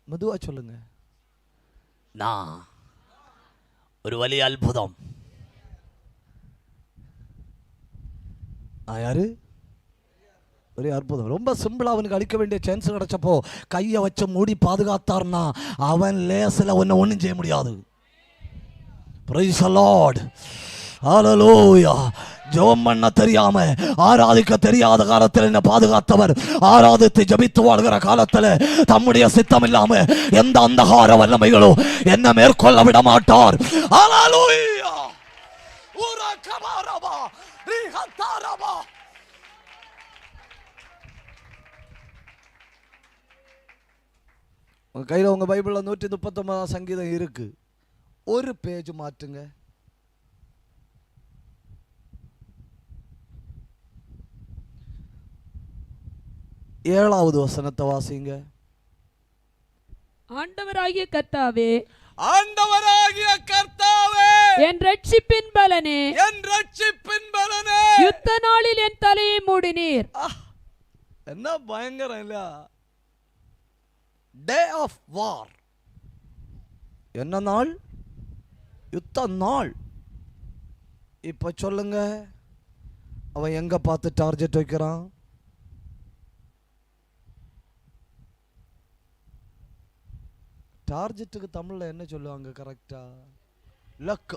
மெதுவா சொல்லுங்க. நான் ஒரு வலிய அற்புதம். யாரு? ஒரு அற்புதம். ரொம்ப சிம்பிளா அவனுக்கு அழிக்க வேண்டிய சான்ஸ் கிடைச்சப்போ கையை வச்சு மூடி பாதுகாத்தார்னா அவன் லேசில் ஒன்றும் செய்ய முடியாது. Praise the Lord. ஹல்லேலூயா. ஜெபம் பண்ண தெரியாம ஆராதிக்க தெரியாத காலத்தில் என்ன பாதுகாத்தவர், ஆராதித்து ஜபித்து வாழ்கிற காலத்தில் தம்முடைய சித்தம் இல்லாம எந்த அந்தகார வல்லமைகளும் என்ன மேற்கொள்ள விட மாட்டார். ஹல்லேலூயா. உரகபரபா ரிஹதாரபா. உங்க கையில் உங்க பைபிளில் 139 சங்கீதம் இருக்கு. ஒரு பேஜ் மாற்றுங்க. 7வது வசனத்தை வாசிங்க. ஆண்டவராகிய கர்த்தாவே, ஆண்டவராகிய கர்த்தாவே, என் ரட்சிப்பின் பலனே, என் ரட்சிப்பின் பலனே, யுத்த நாளில் என் தலையை மூடினீர். என்ன பயங்கரம் இல்ல? டே ஆஃப் வார். என்ன நாள்? யுத்த நாள். இப்ப சொல்லுங்க, அவன் எங்க பார்த்து டார்கெட் வைக்கிறான்? டார்கெட்டுக்கு தமிழ்ல என்ன சொல்லுவாங்க கரெக்டா? லக்.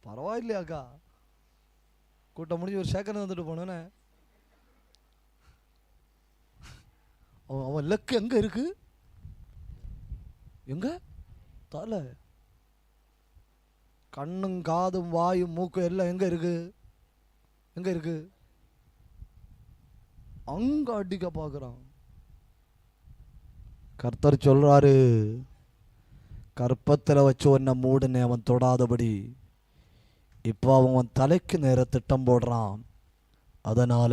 பரவாயில்லையாக்கா, கூட்டம் முடிஞ்சு ஒரு செகண்ட் வந்துட்டு போனேன்னு. அவன் லக் எங்க இருக்கு? எங்க? தலை. கண்ணும் காதும் வாயும் மூக்கும் எல்லாம் எங்க இருக்கு? எங்க இருக்கு? அங்க அடிக்க பார்க்குறான். கர்த்தர் சொல்றாரு, கற்பத்தில் வச்சு உன்னை மூடுனே அவன் தொடாதபடி. இப்போ அவன் தலைக்கு நேர திட்டம் போடுறான். அதனால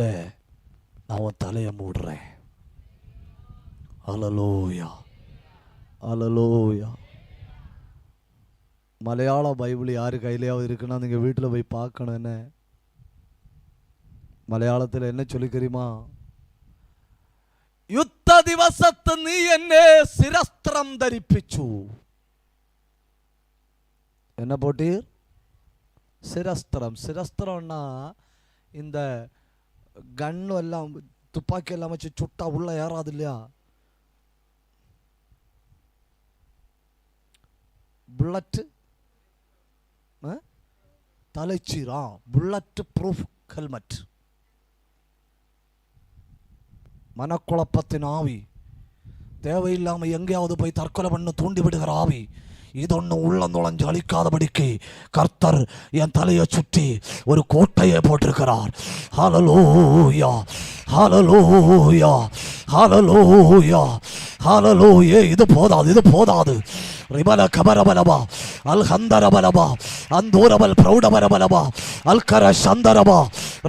நான் அவன் தலையை மூடுறேன். அல்லேலூயா, அல்லேலூயா. மலையாள பைபிள் யாரு கையிலையாவது இருக்குன்னா நீங்கள் வீட்டில் போய் பார்க்கணும். என்ன மலையாளத்தில் என்ன சொல்லி தெரியுமா? യുദ്ധ ദിവസത്ത് നീ എന്നെ ശിരസ്ത്രം ധരിപ്പിച്ചു. என்ன போட்டீர்? சிரஸ்திரம். சிரஸ்திரம்னா இந்த கன்னு எல்லாம் துப்பாக்கி எல்லாம் வச்சு சுட்டா உள்ள ஏறாது இல்லையா? புல்லட் தலைச்சீரா, புல்லட் ப்ரூஃப் ஹெல்மெட். மனக்குழப்பத்தின் ஆவி, தேவையில்லாமல் எங்கேயாவது போய் தற்கொலை பண்ண தூண்டி விடுகிற ஆவி, இதொன்னும் உள்ள நுழைஞ்சு அழிக்காதபடிக்கு கர்த்தர் என் தலையை சுற்றி ஒரு கோட்டையை போட்டிருக்கிறார். ஹல்லேலூயா, ஹல்லேலூயா, ஹல்லேலூயா, ஹல்லேலூயா. இது போதாது, இது போதாது. ரிபல கபரபலபா அல் ஹந்தரபலபா அந்தூரபல் பிரௌடபரபலபா அல்கர சந்தரபா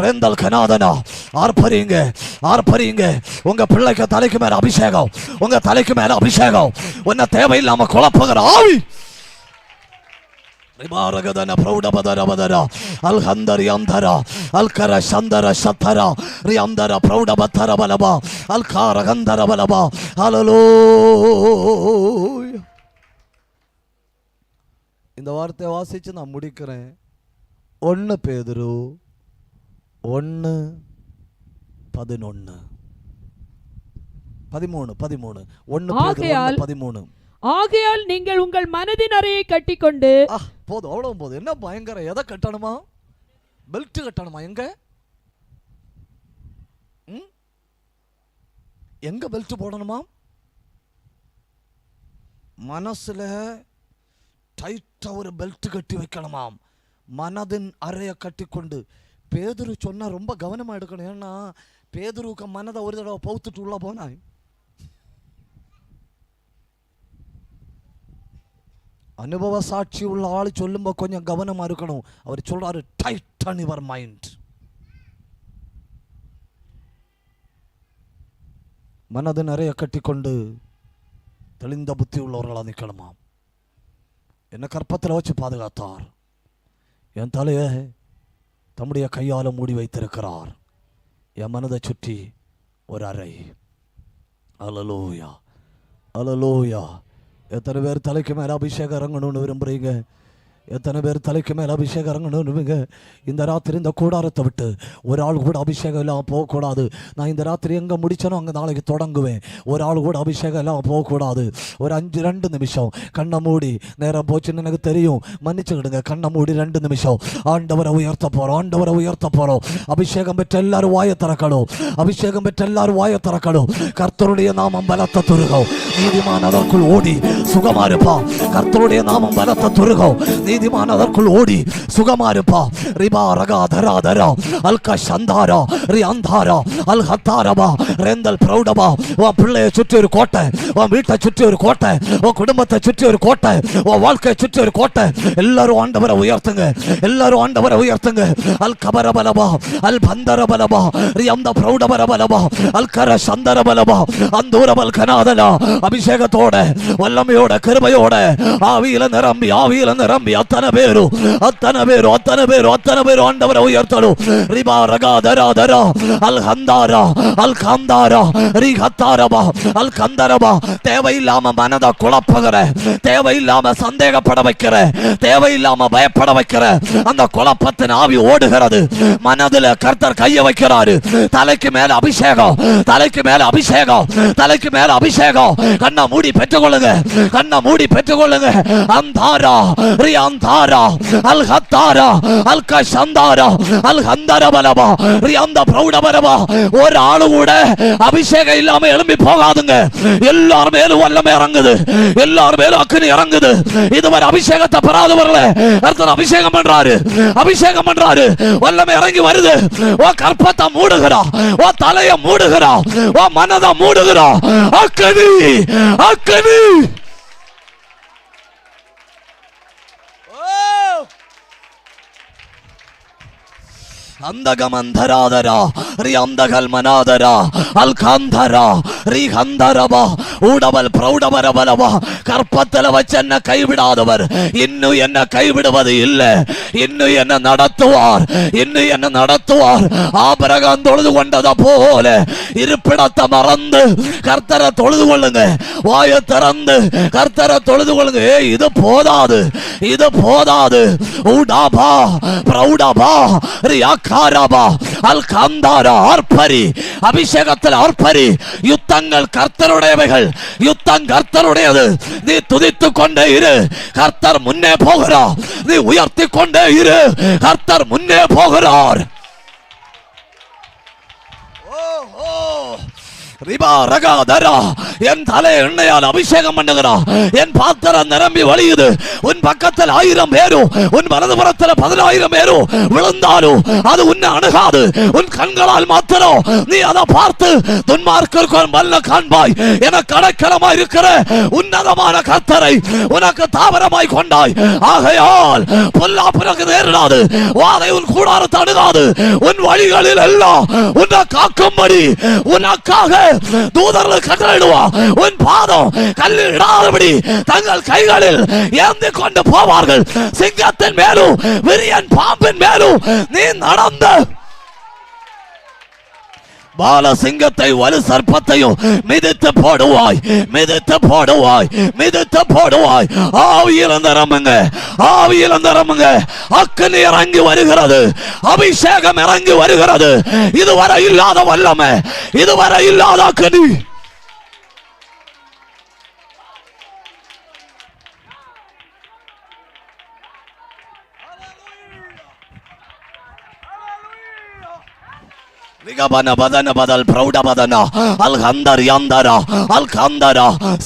ரேந்தல் கனாதனா. ஆர்ப்பரிங்க, ஆர்ப்பரிங்க. உங்க பிள்ளைக்கு தலைக்கு மேல அபிஷேகம், உங்க தலைக்கு மேல அபிஷேகம். உன்னை தேவையில்லாம குழப்புகிற ஆவி ரிபாரகதன பிரௌடபதரபதர அல் ஹந்தரி அந்தரா அல்கர சந்தர சத்தரா ரிஅந்தர பிரௌடபதரபலபா அல்கார ஹந்தரபலபா. ஹல்லேலூயா. இந்த வார்த்தையை வாசிச்சு நான் முடிக்கிறேன். 1 பேதுரு 1:11 13 13. ஆகையால் நீங்கள் உங்கள் மனதின் அறையை கட்டிக்கொண்டு. போதும், அவ்வளவு போதும். என்ன பயங்கரம். எதை கட்டணுமா? பெல்ட் கட்டணுமா? எங்க பெல்ட் போடணுமா? மனசுல டைட்டா ஒரு பெல்ட் கட்டி வைக்கணுமாம். மனதின் அறையை கட்டி கொண்டு. பேதுரு சொன்னா ரொம்ப கவனமா எடுக்கணும். ஏன்னா பேதுருக்கு மனதை ஒரு தடவை பௌத்துட்டு உள்ள போனாய். அனுபவ சாட்சி உள்ள ஆள் சொல்லும்போது கொஞ்சம் கவனமா இருக்கணும். அவர் சொல்றாரு, டைட்டன் யுவர் மைண்ட். மனது நிறைய கட்டிக்கொண்டு தெளிந்த புத்தி உள்ளவர்களாக நிற்கணுமாம். என்ன கற்பத்தில் வச்சு பாதுகாத்தார். என் தலையை தம்முடைய கையால் மூடி வைத்திருக்கிறார். என் மனதை சுற்றி ஒரு அறை. அல்லேலூயா, அல்லேலூயா. எத்தனை பேர் தலைக்கு மேலே அபிஷேகம் இறங்கணும்னு விரும்புகிறீங்க? எத்தனை பேர் தலைக்கு மேலே அபிஷேகம் இறங்கணும்னுவீங்க? இந்த ராத்திரி இந்த கூடாரத்தை விட்டு ஒரு ஆள் கூட அபிஷேகம் இல்லாமல் போகக்கூடாது. நான் இந்த ராத்திரி எங்கே முடிச்சனோ அங்கே நாளைக்கு தொடங்குவேன். ஒரு ஆள் கூட அபிஷேகம் இல்லாமல் போகக்கூடாது. ஒரு 2 நிமிஷம் கண்ணை மூடி. நேரம் போச்சுன்னு எனக்கு தெரியும், மன்னிச்சுக்கிடுங்க. கண்ணை மூடி 2 நிமிஷம் ஆண்டவரை உயர்த்த போகிறோம், ஆண்டவரை உயர்த்த போகிறோம். அபிஷேகம் பெற்ற எல்லாரும் வாயை திறக்கணும், அபிஷேகம் பெற்ற எல்லாரும் வாயை திறக்கணும். கர்த்தருடைய நாமம் பலத்த துருகம், நீதிமான் அதற்குள் ஓடி சுகமா இருப்பா. கர்த்தருடைய நாமம் பலத்த துருகம், நீதிமான் அதற்குள் ஓடி சுகமா இருப்பா. ரிபா ரகா தரா தரா அல்கா சந்தாரா ரி அந்தாரா அல் ஹத்தாரபா ரேந்தல் பிரௌடபா. உன் பிள்ளையை சுற்றி ஒரு கோட்டை, உன் வீட்டை சுற்றி ஒரு கோட்டை, உன் குடும்பத்தை சுற்றி ஒரு கோட்டை, உன் வாழ்க்கையை சுற்றி ஒரு கோட்டை. எல்லாரும் ஆண்டவரை உயர்த்துங்க, எல்லாரும் ஆண்டவரை உயர்த்துங்க. அல் கபரபலபா அல் பந்தரபலபா ரி அந்த பிரௌடபரபலபா அல் கர சந்தரபலபா அந்தூரபல் கனாதலா. அபிஷேகத்தோட, வல்லமையோட, கிருபையோட, ஆவியில நிரம்பி, ஆவியில நிரம்பி அத்தனை பேரும் ஆண்டவரை உயர்த்தணும். ரிபா ரகா தரா தரா அல் ஹந்தாரா அல் காந்தாரா ரி ஹத்தாரபா அல் கந்தரபா. தேவையில்லாம மனதை குழப்புகிற, தேவையில்லாம சந்தேகப்பட வைக்கிற, தேவையில்லாம பயப்பட வைக்கிற அந்த குழப்பத்தின் ஆவி ஓடுகிறது. மனதில் கர்த்தர் கையை வைக்கிறாரு. தலைக்கு மேல அபிஷேகம், தலைக்கு மேல அபிஷேகம், தலைக்கு மேல அபிஷேகம். கண்ணை மூடி பெற்றுக்கொள்ளுங்க, கண்ணை மூடி பெற்றுக்கொள்ளுங்க. அந்தாரா ரியாந்தாரா அல் ஹத்தாரா அல் கஷந்தாரா அல் ஹந்தரபலபா ரியாந்த பிரௌடபரபா. ஒரு ஆளு கூட அபிஷேகம் இல்லாம எழும்பி போகாதுங்க. எல்லார் மேலும் வல்லமை இறங்குது, எல்லார் மேலும் அக்கினி இறங்குது. இதுவரை அபிஷேகத்தை பெறாதவர்கள கர்த்தர் அபிஷேகம் பண்றாரு, அபிஷேகம் பண்றாரு. வல்லமை இறங்கி வருது. ஓ கற்பத்தை மூடுகிறா, ஓ தலையை மூடுகிறா, ஓ மனதை மூடுகிறா. அக்கினி அக்கினி. அந்தகமந்தராதரா ரியாந்தகல் மனாதரா அல்காந்தரா ரிஹந்தரபா ஊடபல் பிரௌடபரபலவா. கற்பத்தில் வச்சு என்ன கைவிடாதவர் இன்னும் என்ன கைவிடுவது இல்லை. இன்னும் என்ன நடத்துவார், இன்னும் என்ன நடத்துவார். ஆபிரகாம் தொழுது கொண்டதை போல இருப்பிடத்தை மறந்து கர்த்தரை தொழுது கொள்ளுங்க. வாயை திறந்து கர்த்தரை தொழுது கொள்ளுங்க. இது போதாது, இது போதாது. ஊடாபா பிரௌடபா ரியாக் அபிஷேகத்தில் ஆர்ப்பரி. யுத்தங்கள் கர்த்தருடையவைகள், யுத்தம் கர்த்தருடையது. நீ துதித்துக் கொண்டே இரு, கர்த்தர் முன்னே போகிறார். நீ உயர்த்தி கொண்டே இரு, கர்த்தர் முன்னே போகிறார். என் தலை எண்ணெயால் அபிஷேகம் பண்ணுகிறான். என் பாத்திரம் நிரம்பி வழியுது. உன் பக்கத்தில் 1000 பேரும் உன் வலதுபுறத்தில் 10000 பேரும் விழுந்தாலும் அது உன்னை அணுகாது. உன் கண்களால் மாத்திரம் நீ அதை பார்த்து துன்மார்க்கருக்கு வல்ல காண்பாய். என கடைக்கலமாய் இருக்கிற உன்னதமான கர்த்தரை உனக்கு தாவரமாய் கொண்டாய். ஆகையால் பொல்லாப்புனக்கு நேரிடாது, வாதை உன் கூடாரத்தை அணுகாது. உன் வழிகளில் எல்லாம் உன்னை காக்கும்படி உனக்காக தூதர்கள் கட்டளையிடுவா. உன் பாதம் கல்லில் இடாதபடி தங்கள் கைகளில் ஏந்தி கொண்டு போவார்கள். சிங்கத்தின் மேலும் விரியன் பாம்பின் மேலும் நீ நடந்த பால சிங்கத்தை வலு சர்ப்பத்தையும் மிதித்து போடுவாய், மிதித்து போடுவாய், மிதித்து போடுவாய். ஆவியில் நிரம்புங்க, ஆவியில் நிரம்புங்க. அக்கினி இறங்கி வருகிறது, அபிஷேகம் இறங்கி வருகிறது. இதுவரை இல்லாத வல்லமை, இதுவரை இல்லாத அக்கினி.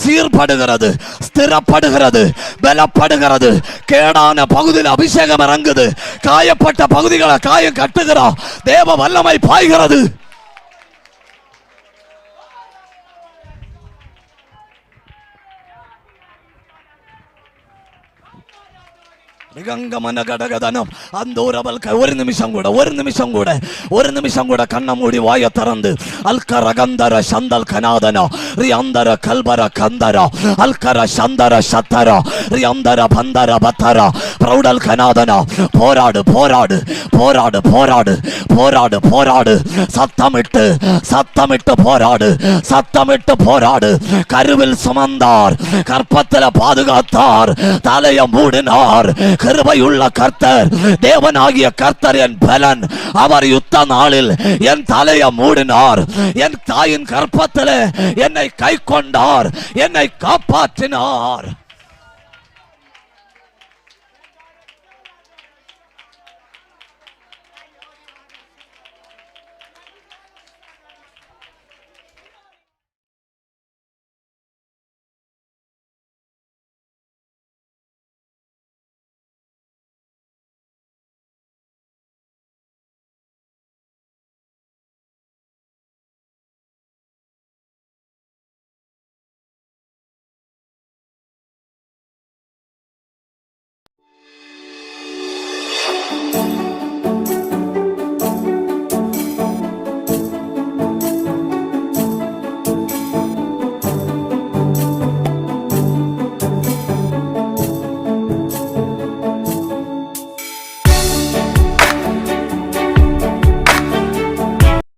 சீர்படுகிறது, ஸ்திரப்படுகிறது, பலப்படுகிறது. கேடான பகுதியில் அபிஷேகம் இறங்குது. காயப்பட்ட பகுதிகளை காயம் கட்டுகிறா. தேவ வல்லமை பாய்கிறது. ஒரு நிமிஷம் கூட, ஒரு நிமிஷம் கூட, ஒரு நிமிஷம் கூட கண்ண மூடி வாய திறந்து அல்கர கந்தர சந்தல் கனாதனா ரியாந்தர கல்பர கந்தரா அல்கர சந்தர சத்தரா ரியாந்தர பந்தர பத்தரா பிரௌடல் கனாதனா. போராடு போராடு போராடு போராடு போராடு போராடு. சத்தமிட்டு சத்தமிட்டு போராடு, சத்தமிட்டு போராடு. கருவில் சுமந்தார், கற்பத்தில் பாதுகாத்தார், தலையை மூடினார். கிருபையுள்ள கர்த்தர், தேவனாகிய கர்த்தர் என் பலன். அவர் யுத்த நாளில் என் தலையை மூடினார். என் தாயின் கற்பத்தில் என்னை கை கொண்டார், என்னை காப்பாற்றினார்.